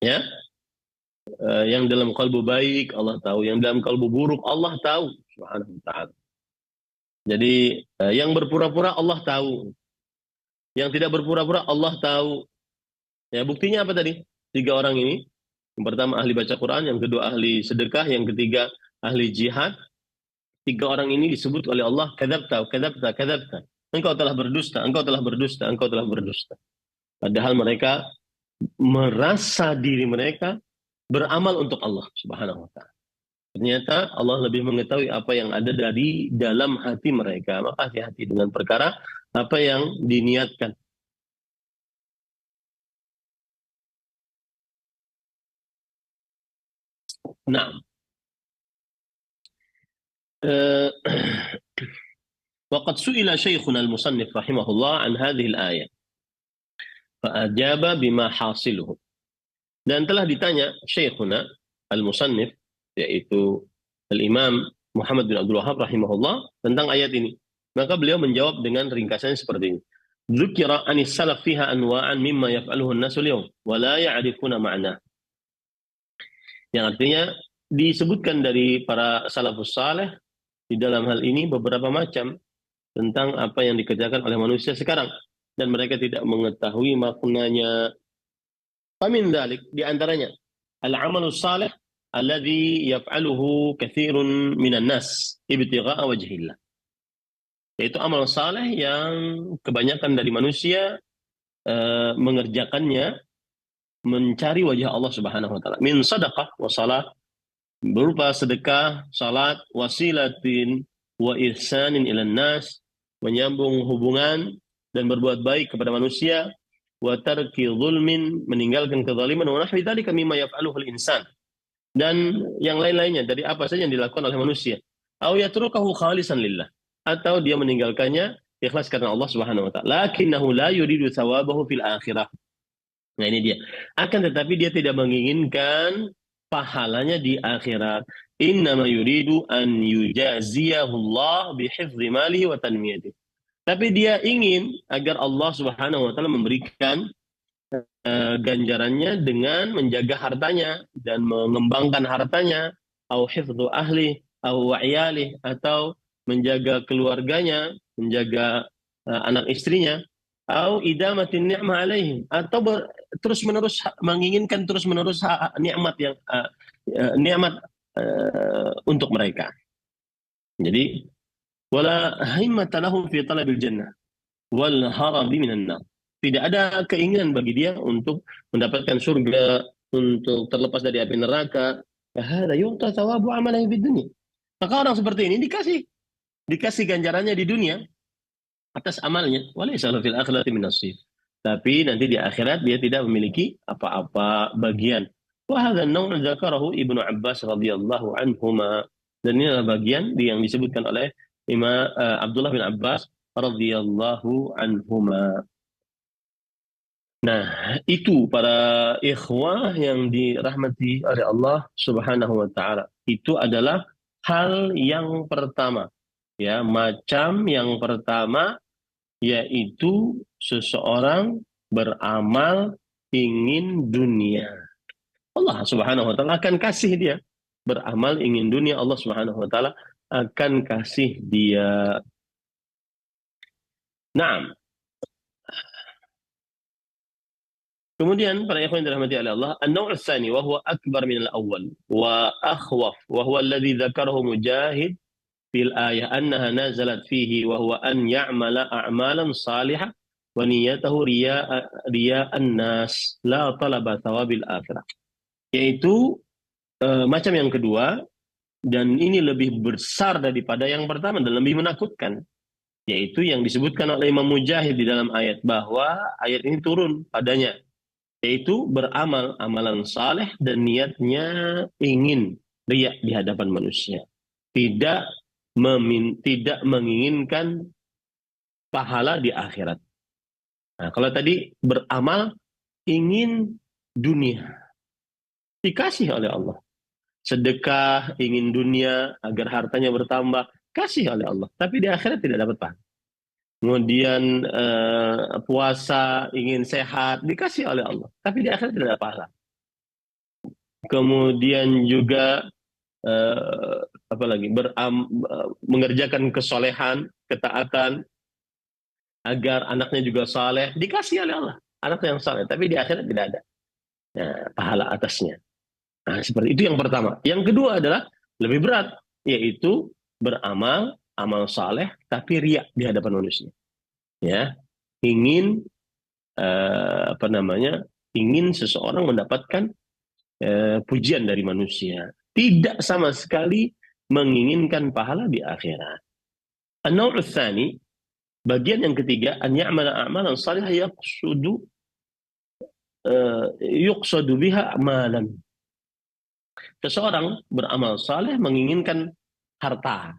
Ya, yang dalam kalbu baik Allah tahu, yang dalam kalbu buruk Allah tahu Subhanahu wa taala. Jadi yang berpura-pura Allah tahu, yang tidak berpura-pura Allah tahu. Ya, buktinya apa tadi? 3 orang ini. Yang pertama ahli baca Quran, yang kedua ahli sedekah, yang ketiga ahli jihad. 3 orang ini disebut oleh Allah kadzabta, kadzabta, kadzabta. Engkau telah berdusta, engkau telah berdusta, engkau telah berdusta. Padahal mereka merasa diri mereka beramal untuk Allah Subhanahu wa taala. Ternyata Allah lebih mengetahui apa yang ada dari dalam hati mereka. Maka hati-hati dengan perkara apa yang diniatkan. Nah, وقد سئل شيخنا المصنف رحمه الله عن هذه الآية فأجاب بما حاصله. Dan telah ditanya Syekhuna al-Musannif, yaitu Al-Imam Muhammad bin Abdul Wahhab rahimahullah, tentang ayat ini. Maka beliau menjawab dengan ringkasannya seperti ini. Dzukira anis salaf fiha anwa'an mimma yaf'aluhu an-nasu al-yawm wa la ya'rifuna ma'na. Yang artinya disebutkan dari para salafus saleh di dalam hal ini beberapa macam tentang apa yang dikerjakan oleh manusia sekarang dan mereka tidak mengetahui maknanya. Famin dzalik, di antaranya al-amalus salih alladhi yaf'aluhu katsirun minan nas ibtigha'a wajhillah. Yaitu amal saleh yang kebanyakan dari manusia mengerjakannya mencari wajah Allah Subhanahu wa taala. Min sadaqah wa salat, berupa sedekah, salat, wasilatin wa ihsanin ilan nas, menyambung hubungan dan berbuat baik kepada manusia, wa tarki zulmin, meninggalkan kezaliman, wa nahwi dzalika mimma yaf'aluhu al-insan, dan yang lain-lainnya dari apa saja yang dilakukan oleh manusia. Au yatrukahu khalisan lillah, atau dia meninggalkannya ikhlas karena Allah Subhanahu wa taala. Lakinnahu la yuridu thawabahu fil akhirah. Nah, ini dia. Akan tetapi dia tidak menginginkan pahalanya di akhirat. Innama yuridu an yujaziyahu Allah bihifdzi malihi wa tanmiyatihi. Tapi dia ingin agar Allah Subhanahu wa taala memberikan ganjarannya dengan menjaga hartanya dan mengembangkan hartanya, au hifdzu ahli, au wa'yali, atau menjaga keluarganya, menjaga anak istrinya, au idamatin ni'mah alaihim, atau terus-menerus menginginkan terus-menerus nikmat yang nikmat untuk mereka. Jadi wala himmata lahum fi talabil jannah wal harabi minan nar. Tidak ada keinginan bagi dia untuk mendapatkan surga, untuk terlepas dari api neraka. Hada yu'ta thawabu amalihi fid dunya. Maka orang seperti ini dikasih ganjarannya di dunia atas amalnya. Walaysa fil akhirati min nasib. Tapi nanti di akhirat dia tidak memiliki apa-apa bagian. Wa hadha an-naw' dzakarahu Ibnu Abbas radhiyallahu anhuma. Dan ini adalah bagian yang disebutkan oleh Imam Abdullah bin Abbas radhiyallahu anhuma. Nah, itu para ikhwah yang dirahmati oleh Allah Subhanahu wa taala. Itu adalah hal yang pertama. Ya, macam yang pertama yaitu seseorang beramal ingin dunia. Allah Subhanahu wa taala akan kasih dia. Beramal ingin dunia, Allah Subhanahu wa taala akan kasih dia. Naam. Kemudian para ikhwan yang dirahmati oleh Allah, an-naw' ats-tsani wa huwa akbar min al-awwal wa akhwaf wa huwa alladhi dzakarahu Mujahid fil ayah annaha nazalat fihi wa huwa an ya'mala a'malan salihah wa niyyatuhu riya'an nas la talaba thawabil akhirah. Yaitu macam yang kedua, dan ini lebih besar daripada yang pertama dan lebih menakutkan, yaitu yang disebutkan oleh Imam Mujahid di dalam ayat, bahwa ayat ini turun padanya, yaitu beramal amalan saleh dan niatnya ingin riya di hadapan manusia. Tidak tidak menginginkan pahala di akhirat. Nah, kalau tadi beramal ingin dunia, dikasih oleh Allah. Sedekah ingin dunia agar hartanya bertambah, kasih oleh Allah. Tapi di akhirat tidak dapat pahala. Kemudian puasa ingin sehat, dikasih oleh Allah. Tapi di akhirat tidak dapat pahala. Kemudian juga eh, apa lagi mengerjakan kesolehan, ketaatan agar anaknya juga saleh, dikasih oleh Allah anak yang saleh, tapi di akhirat tidak ada pahala atasnya. Nah, seperti itu yang pertama. Yang kedua adalah lebih berat, yaitu beramal amal saleh tapi riya di hadapan manusia. Ya, ingin apa namanya? Ingin seseorang mendapatkan pujian dari manusia, tidak sama sekali menginginkan pahala di akhirat. An-naw' tsani, bagian yang ketiga, an ya'mala a'malan salihah yuqsadu biha amalan. Seseorang beramal saleh menginginkan harta.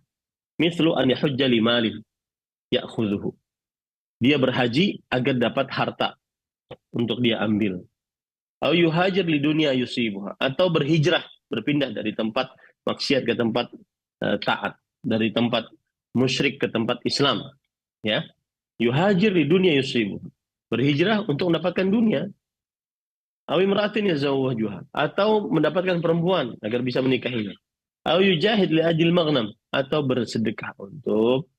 Mithlu an yahujja limalin ya'khudhuhu. Dia berhaji agar dapat harta untuk dia ambil. Atau yuhajir li dunia yusibuha, atau berhijrah, berpindah dari tempat maksiat ke tempat taat, dari tempat musyrik ke tempat Islam, ya. Yuhajir li dunia yusibuha, berhijrah untuk mendapatkan dunia. Awi meratin yazawwajuha, atau mendapatkan perempuan agar bisa menikahinya. Aw yujahid li ajil maghnam, atau bersedekah untuk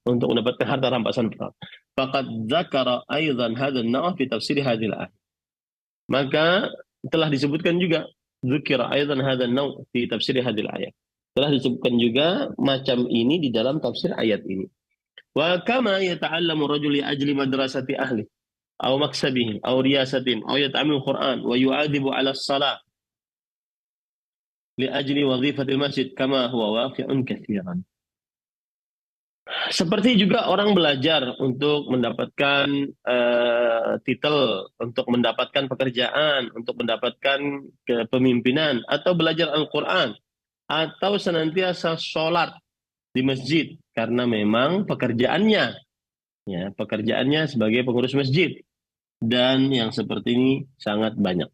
mendapatkan harta rampasan perang. Faqad dzakara aidan hadzal naw' fi tafsir hadhil ayat. Maka telah disebutkan juga dzukira aidan hadzal naw' fi tafsir hadhil ayat. Telah disebutkan juga macam ini di dalam tafsir ayat ini. Wa kama yata'allamu rajul li ajli madrasati ahli aw maksabihim aw riyasatin aw yata'amil Qur'an wa yu'adibu 'ala as-salah li ajli wadhifatil masjid kama huwa waqi'un katsiran. Seperti juga orang belajar untuk mendapatkan titel, untuk mendapatkan pekerjaan, untuk mendapatkan kepemimpinan, atau belajar Al-Quran, atau senantiasa sholat di masjid karena memang pekerjaannya, ya, pekerjaannya sebagai pengurus masjid, dan yang seperti ini sangat banyak.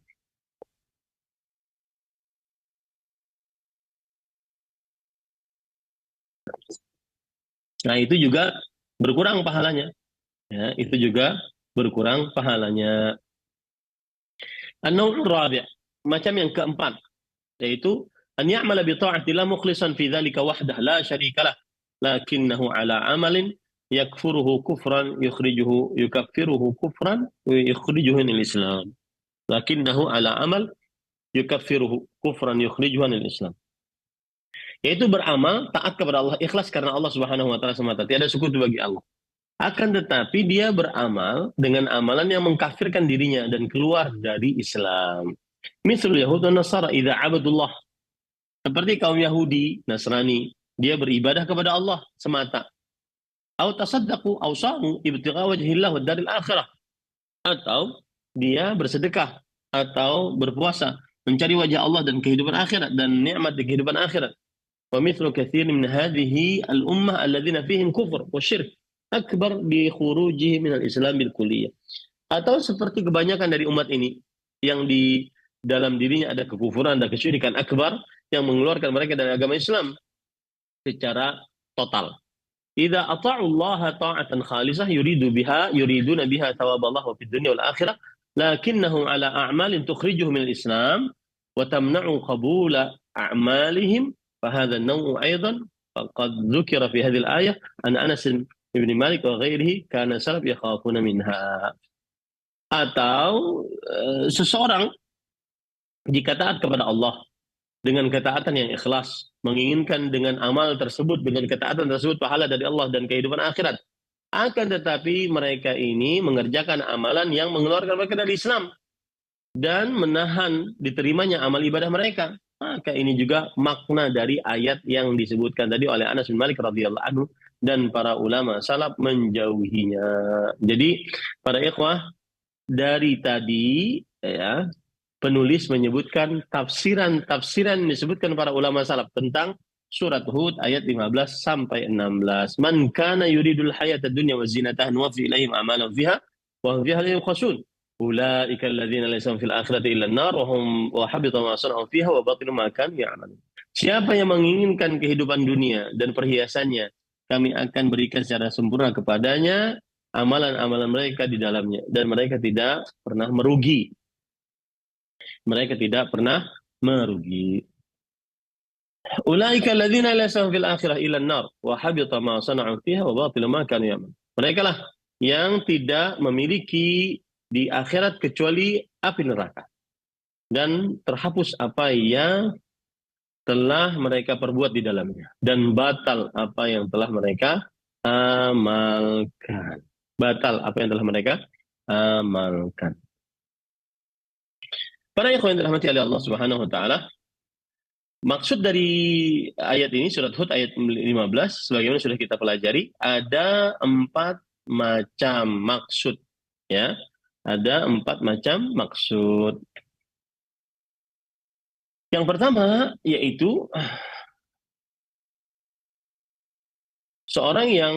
Nah, itu juga berkurang pahalanya. Ya, itu juga berkurang pahalanya. An-naw'ur rabi', macam yang keempat, yaitu an ya'mala bi ta'atillah mukhlishan fi dzalika wahdah la syarika lah, lakinnahu ala amalin yakfuruhu kufran yukaffiruhu kufran wa yukhrijuhu minal Islam. Lakinnahu ala amal yukaffiruhu kufran yukhrijuhu minal Islam. Yaitu beramal taat kepada Allah, ikhlas karena Allah Subhanahu wa taala semata, tiada sekutu bagi Allah. Akan tetapi dia beramal dengan amalan yang mengkafirkan dirinya dan keluar dari Islam. Misal Yahud dan Nasara idza abadullah. Seperti kaum Yahudi, Nasrani, dia beribadah kepada Allah semata. Au tasaddaqu au samu ibtigha wajhillah wad daril akhirah. Atau dia bersedekah atau berpuasa mencari wajah Allah dan kehidupan akhirat dan nikmat di kehidupan akhirat. Wa mithlu katsir min hadhihi al-ummah alladziina fihim kufr wa syirk akbar bi khurujihim minal Islam bil kulliyah. Atau seperti kebanyakan dari umat ini yang di dalam dirinya ada kekufuran dan kesyirikan akbar yang mengeluarkan mereka dari agama Islam secara total. Idza ata'u Allah ta'atan khalisah yuriduna biha thawab Allah wa fid dunya wal akhirah, lakinnahum ala a'malin tukhrijuhum minal Islam wa tamna'u qabula a'malihim. فهذا النوع أيضا قد ذكر في هذه الآية أن أنس بن مالك وغيره كان سلف يخافون منها. Atau seseorang jika taat kepada Allah dengan ketaatan yang ikhlas, menginginkan dengan amal tersebut, dengan ketaatan tersebut pahala dari Allah dan kehidupan akhirat, akan tetapi mereka ini mengerjakan amalan yang mengeluarkan mereka dari Islam dan menahan diterimanya amal ibadah mereka, maka ini juga makna dari ayat yang disebutkan tadi oleh Anas bin Malik radhiyallahu anhu dan para ulama salaf menjauhinya. Jadi para ikhwah, dari tadi ya penulis menyebutkan tafsiran-tafsiran yang disebutkan para ulama salaf tentang surat Hud ayat 15 sampai 16. Man kana yuridul hayatad dunya wa zinataha nuwaffi ilaihim a'malahum fiha wa hum fiha la yubkhasun. Ulaika alladziina laysa fil akhirati illa an-nar wa habita ma sana'u fiha wa batilu ma kanu ya'malun. Siapa yang menginginkan kehidupan dunia dan perhiasannya, kami akan berikan secara sempurna kepadanya amalan-amalan mereka di dalamnya, dan mereka tidak pernah merugi. Mereka tidak pernah merugi. Ulaika alladziina laysa fil akhirati illa an-nar wa habita ma sana'u fiha wa batilu ma kanu ya'malun. Mereka lah yang tidak memiliki di akhirat kecuali api neraka, dan terhapus apa yang telah mereka perbuat di dalamnya, dan batal apa yang telah mereka amalkan. Batal apa yang telah mereka amalkan. Para ikhwan yang dirahmati oleh Allah Subhanahu wa taala, maksud dari ayat ini, surat Hud ayat 15, sebagaimana sudah kita pelajari, ada 4 macam maksud, ya. Ada 4 macam maksud. Yang pertama yaitu seorang yang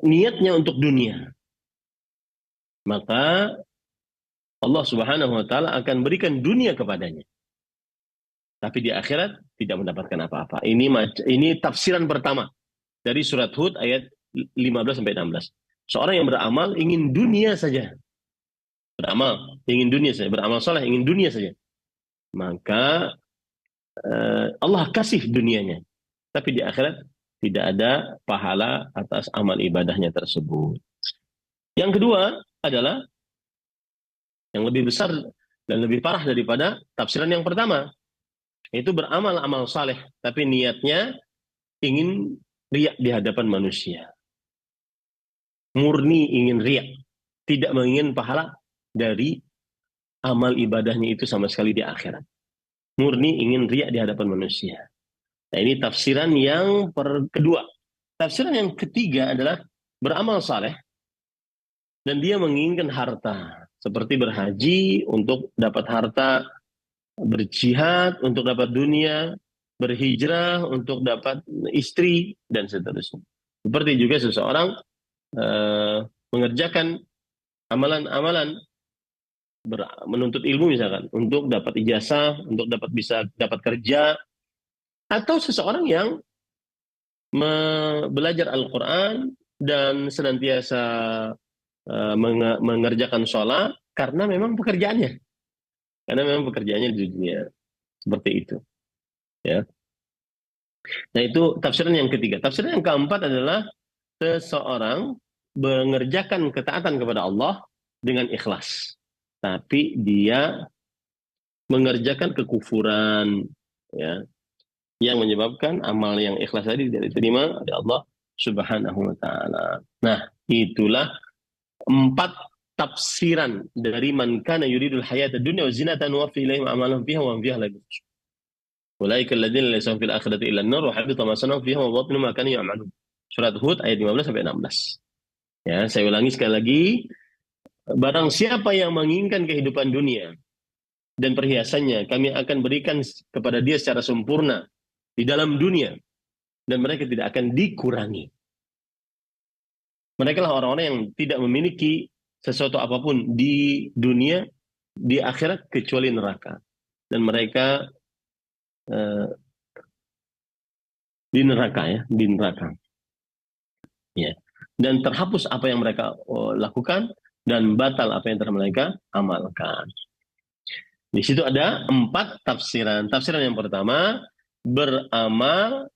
niatnya untuk dunia, maka Allah Subhanahu wa taala akan berikan dunia kepadanya, tapi di akhirat tidak mendapatkan apa-apa. Ini tafsiran pertama dari surat Hud ayat 15 sampai 16. Seorang yang beramal ingin dunia saja, beramal ingin dunia saja, beramal saleh ingin dunia saja, maka Allah kasih dunianya, tapi di akhirat tidak ada pahala atas amal ibadahnya tersebut. Yang kedua adalah yang lebih besar dan lebih parah daripada tafsiran yang pertama, yaitu beramal amal saleh tapi niatnya ingin riya di hadapan manusia. Murni ingin riya, tidak menginginkan pahala dari amal ibadahnya itu sama sekali di akhirat. Murni ingin riya di hadapan manusia. Nah, ini tafsiran yang kedua. Tafsiran yang ketiga adalah beramal saleh dan dia menginginkan harta, seperti berhaji untuk dapat harta, berjihad untuk dapat dunia, berhijrah untuk dapat istri, dan seterusnya. Seperti juga seseorang mengerjakan amalan-amalan menuntut ilmu misalkan, untuk dapat ijazah, untuk bisa dapat kerja, atau seseorang yang belajar Al-Quran dan senantiasa mengerjakan sholat karena memang pekerjaannya, di dunia, seperti itu, ya. Nah, itu tafsiran yang ketiga. Tafsiran yang keempat adalah seseorang mengerjakan ketaatan kepada Allah dengan ikhlas, tapi dia mengerjakan kekufuran, ya, yang menyebabkan amal yang ikhlas tadi tidak diterima oleh Allah Subhanahu wa taala. Nah, itulah 4 tafsiran dari man kana yuridul hayata dunya wa zinatan wa fi ilaihim a'malahum fiha wa hum fiha la yubkhasun. Ulaika alladziina laysa fil akhirati illa an-nar wa habita ma sana'u fiha wa batilu ma kanu ya'malun. Surat Hud ayat 15 sampai 16. Ya, saya ulangi sekali lagi. Barang siapa yang menginginkan kehidupan dunia dan perhiasannya, kami akan berikan kepada dia secara sempurna di dalam dunia, dan mereka tidak akan dikurangi. Mereka lah orang-orang yang tidak memiliki sesuatu apapun di dunia, di akhirat, kecuali neraka. Dan mereka di neraka, ya, di neraka. Ya. Dan terhapus apa yang mereka lakukan, dan batal apa yang telah mereka amalkan. Di situ ada 4 tafsiran. Tafsiran yang pertama, beramal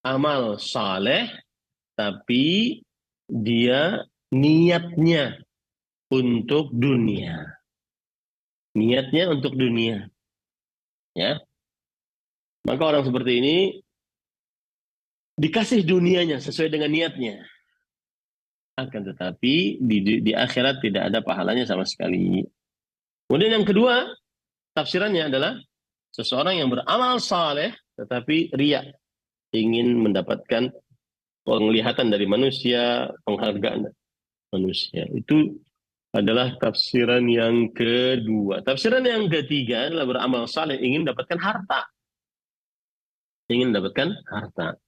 amal saleh, tapi dia niatnya untuk dunia. Niatnya untuk dunia. Ya. Maka orang seperti ini dikasih dunianya sesuai dengan niatnya. Akan tetapi di akhirat tidak ada pahalanya sama sekali. Kemudian yang kedua, tafsirannya adalah seseorang yang beramal saleh tetapi riya, ingin mendapatkan penglihatan dari manusia, penghargaan manusia. Itu adalah tafsiran yang kedua. Tafsiran yang ketiga adalah beramal saleh ingin mendapatkan harta. Ingin mendapatkan harta.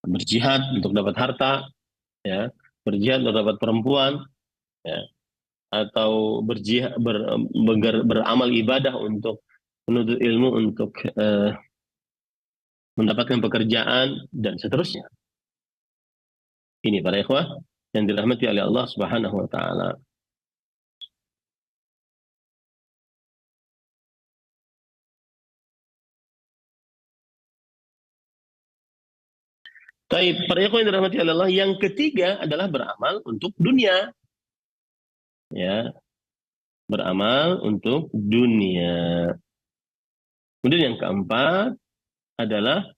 Berjihad untuk dapat harta, ya. Berjihad untuk dapat perempuan, ya. Atau berjihad, beramal ibadah untuk menuntut ilmu, untuk mendapatkan pekerjaan, dan seterusnya. Ini para ikhwah yang dirahmati oleh Allah Subhanahu wa taala. Baik, para ikhwan yang dirahmati oleh Allah, yang ketiga adalah beramal untuk dunia. Ya, beramal untuk dunia. Kemudian yang keempat adalah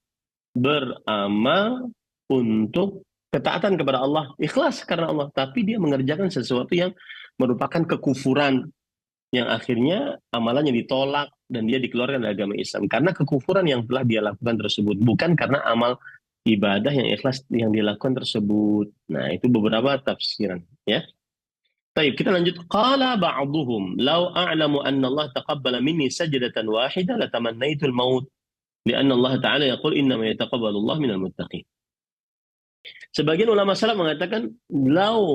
beramal untuk ketaatan kepada Allah, ikhlas karena Allah, tapi dia mengerjakan sesuatu yang merupakan kekufuran, yang akhirnya amalannya ditolak dan dia dikeluarkan dari agama Islam karena kekufuran yang telah dia lakukan tersebut, bukan karena amal ibadah yang ikhlas yang dilakukan tersebut. Nah, itu beberapa tafsiran, ya. Baik, kita lanjut. Qala ba'duhum law a'lamu anna Allah taqabbala minni sajdatan wahidah latamannaitul maut lianna Allah Ta'ala yaqul innama yataqabbalu Allah minal muttaqin. Sebagian ulama salaf mengatakan,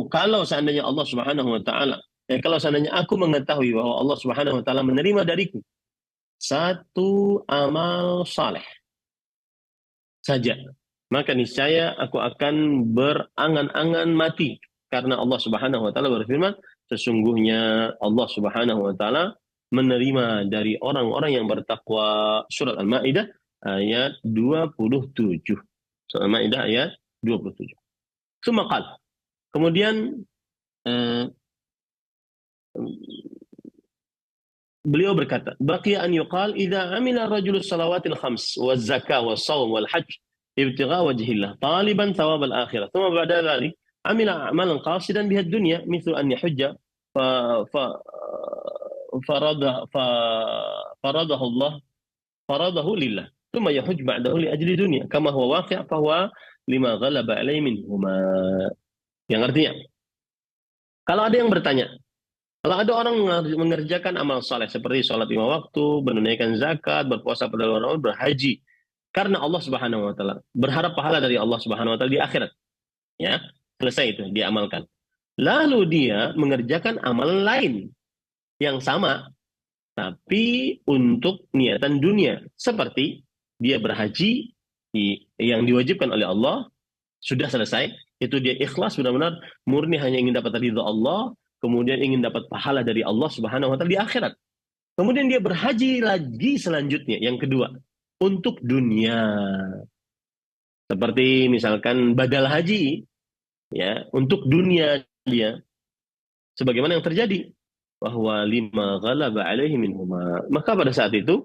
kalau seandainya Allah Subhanahu wa taala, kalau seandainya aku mengetahui bahwa Allah Subhanahu wa taala menerima dariku satu amal saleh saja, maka niscaya aku akan berangan-angan mati karena Allah Subhanahu wa taala berfirman, sesungguhnya Allah Subhanahu wa taala menerima dari orang-orang yang bertakwa. Surat Al-Maidah ayat 27. Surat Al-Maidah ayat 27. Sumakal. Kemudian beliau berkata, baqiya an yuqal idza amila rajulu salawatil khams waz zakah was shaum wal hajj ibtigha wajhillah taliban thawab al akhirah thumma ba'da dhalik amila a'malan qasidan biha ad-dunya mithlu an yahujja fa fa farada fa faradahu Allah faradahu lillah thumma yahuj ba'dahu li ajli dunya kama huwa waqi' fa huwa lima ghalaba alayhi minhuma. Yang artinya, kalau ada yang bertanya, kalau ada orang mengerjakan amal saleh seperti sholat 5 waktu, menunaikan zakat, berpuasa pada bulan Ramadan, berhaji karena Allah Subhanahu wa taala, berharap pahala dari Allah Subhanahu wa taala di akhirat. Ya, selesai itu diamalkan. Lalu dia mengerjakan amalan lain yang sama tapi untuk niatan dunia, seperti dia berhaji yang diwajibkan oleh Allah, sudah selesai, itu dia ikhlas benar-benar murni hanya ingin dapat ridha Allah, kemudian ingin dapat pahala dari Allah Subhanahu wa taala di akhirat. Kemudian dia berhaji lagi selanjutnya, yang kedua, untuk dunia. Seperti misalkan badal haji, ya, untuk dunia dia. Sebagaimana yang terjadi, bahwa lima ghalaba alaihi minhuma. Maka pada saat itu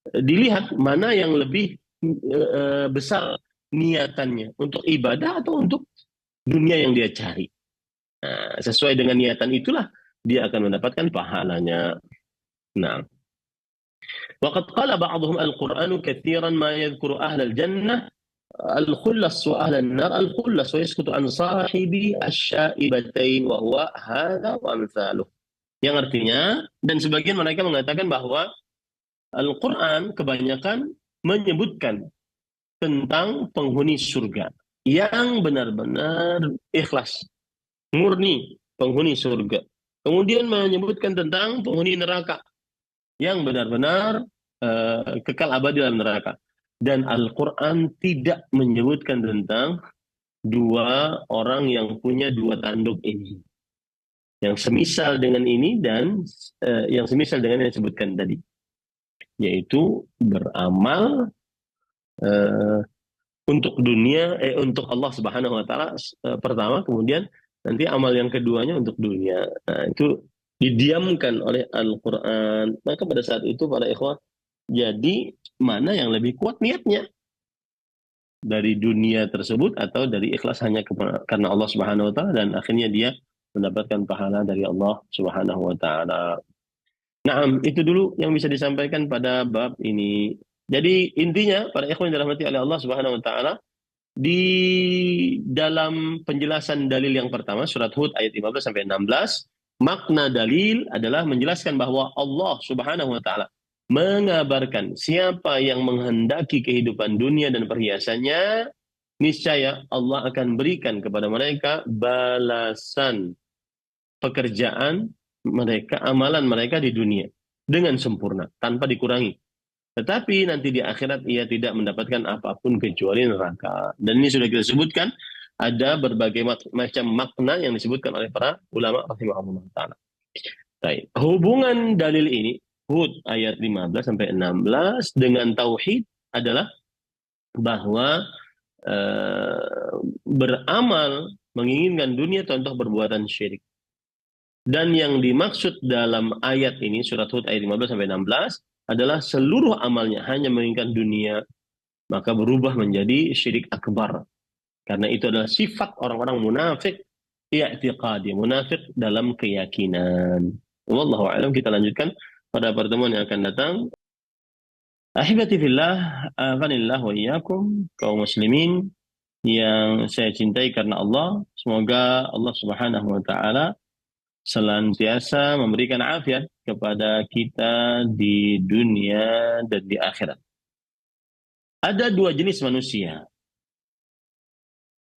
dilihat mana yang lebih besar niatannya, untuk ibadah atau untuk dunia yang dia cari. Nah, sesuai dengan niatan itulah dia akan mendapatkan pahalanya. Nah, waqad qala ba'dhum al-Qur'anu katsiran ma yadhkuru ahlal jannah al-khullas wa ahlal nar al-khullas wa yaskutu an sahibi asy-syaibatain wa huwa hadza wa amsaluh. Yang artinya, dan sebagian mereka mengatakan bahwa Al-Qur'an kebanyakan menyebutkan tentang penghuni surga yang benar-benar ikhlas, murni penghuni surga. Kemudian menyebutkan tentang penghuni neraka yang benar-benar kekal abadi dalam neraka. Dan Al-Quran tidak menyebutkan tentang dua orang yang punya dua tanduk ini. Yang semisal dengan ini dan yang semisal dengan yang disebutkan tadi. Yaitu beramal untuk dunia, untuk Allah Subhanahu wa taala pertama, kemudian nanti amal yang keduanya untuk dunia. Nah, itu didiamkan oleh Al-Qur'an. Maka pada saat itu para ikhwah, jadi mana yang lebih kuat niatnya? Dari dunia tersebut atau dari ikhlas hanya karena Allah Subhanahu wa taala, dan akhirnya dia mendapatkan pahala dari Allah Subhanahu wa taala. Nah, itu dulu yang bisa disampaikan pada bab ini. Jadi intinya para ikhwan yang dirahmati oleh Allah Subhanahu wa taala, di dalam penjelasan dalil yang pertama surat Hud ayat 15 sampai 16 Makna dalil adalah menjelaskan bahwa Allah Subhanahu wa taala mengabarkan siapa yang menghendaki kehidupan dunia dan perhiasannya, niscaya Allah akan berikan kepada mereka balasan pekerjaan mereka, amalan mereka di dunia dengan sempurna, tanpa dikurangi. Tetapi nanti di akhirat ia tidak mendapatkan apapun kecuali neraka. Dan ini sudah kita sebutkan, ada berbagai macam makna yang disebutkan oleh para ulama rahimahullah ta'ala. Baik. Hubungan dalil ini, Hud ayat 15 sampai 16 dengan tauhid adalah bahwa beramal menginginkan dunia contoh perbuatan syirik. Dan yang dimaksud dalam ayat ini, surat Hud ayat 15 sampai 16 adalah seluruh amalnya hanya menginginkan dunia, maka berubah menjadi syirik akbar. Karena itu adalah sifat orang-orang munafik, i'tiqadi, munafik dalam keyakinan. Wallahu a'lam, kita lanjutkan pada pertemuan yang akan datang. Ahibati fillah, afanillah wa iyyakum, kaum muslimin yang saya cintai karena Allah. Semoga Allah Subhanahu wa taala senantiasa memberikan afiat kepada kita di dunia dan di akhirat. Ada dua jenis manusia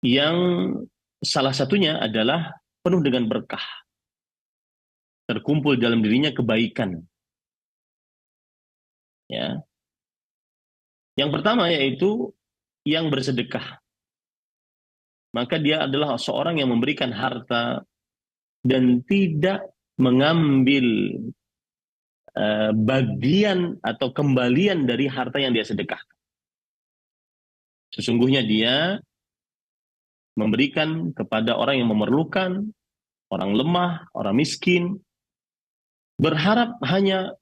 yang salah satunya adalah penuh dengan berkah. Terkumpul dalam dirinya kebaikan. Ya. Yang pertama yaitu yang bersedekah. Maka dia adalah seorang yang memberikan harta dan tidak mengambil bagian atau kembalian dari harta yang dia sedekahkan. Sesungguhnya dia memberikan kepada orang yang memerlukan, orang lemah, orang miskin, berharap hanya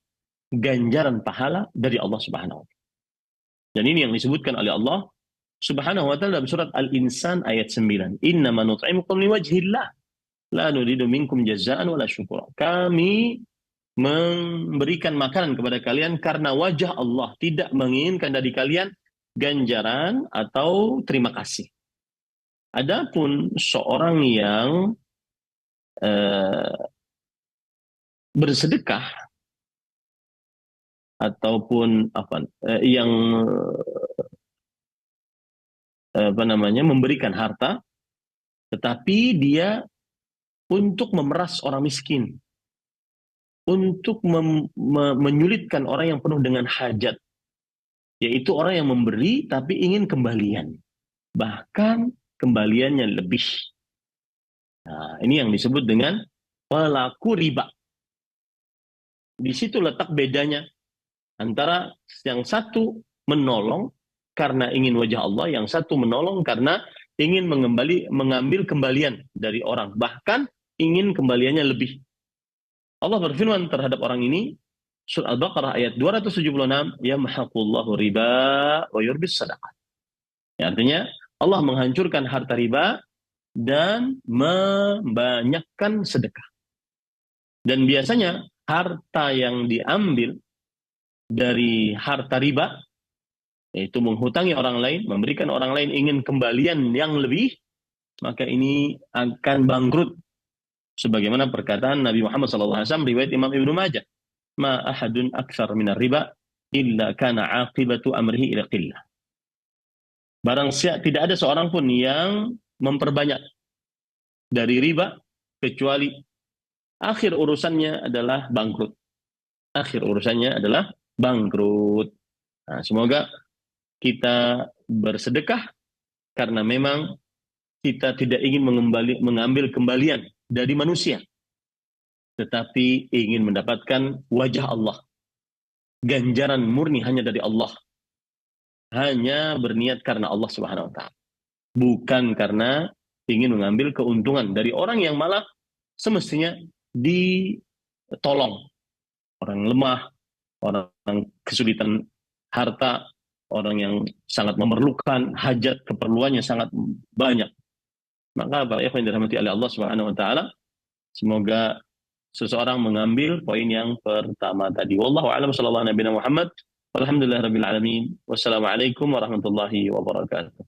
ganjaran pahala dari Allah Subhanahu wa taala. Dan ini yang disebutkan oleh Allah Subhanahu wa taala dalam surat Al-Insan ayat 9. Innama nut'imukum liwajhillah la nuridu minkum jazaa'an wala syukura. Kami memberikan makanan kepada kalian karena wajah Allah, tidak menginginkan dari kalian ganjaran atau terima kasih. Adapun seorang yang bersedekah ataupun yang memberikan harta, tetapi dia untuk memeras orang miskin, untuk menyulitkan orang yang penuh dengan hajat, yaitu orang yang memberi tapi ingin kembalian, bahkan kembaliannya lebih. Nah, ini yang disebut dengan pelaku riba. Di situ letak bedanya antara yang satu menolong karena ingin wajah Allah, yang satu menolong karena ingin mengambil kembalian dari orang, bahkan ingin kembaliannya lebih. Allah berfirman terhadap orang ini, surah Al-Baqarah ayat 276, yamhaqullahu riba wa yurbis sadaqat. Ya, artinya Allah menghancurkan harta riba dan membanyakkan sedekah. Dan biasanya harta yang diambil dari harta riba, yaitu menghutangi orang lain, memberikan orang lain ingin kembalian yang lebih, maka ini akan bangkrut. Sebagaimana perkataan Nabi Muhammad SAW, riwayat Imam Ibnu Majah, ma ahadun aktsar minar riba illa kana aqibatu amrihi ila qillah. Tidak ada seorang pun yang memperbanyak dari riba kecuali akhir urusannya adalah bangkrut. Akhir urusannya adalah bangkrut. Nah, semoga kita bersedekah karena memang kita tidak ingin mengambil kembalian dari manusia, tetapi ingin mendapatkan wajah Allah. Ganjaran murni hanya dari Allah. Hanya berniat karena Allah Subhanahu wa taala. Bukan karena ingin mengambil keuntungan dari orang yang malah semestinya ditolong. Orang lemah, orang kesulitan harta, orang yang sangat memerlukan, hajat keperluannya sangat banyak. Maka para ikhwan yang dirahmati oleh Allah Subhanahu wa taala, semoga seseorang mengambil poin yang pertama tadi. Wallahu a'lam, sallallahu nabiyana Muhammad. Alhamdulillahirabbil alamin. Wassalamualaikum warahmatullahi wabarakatuh.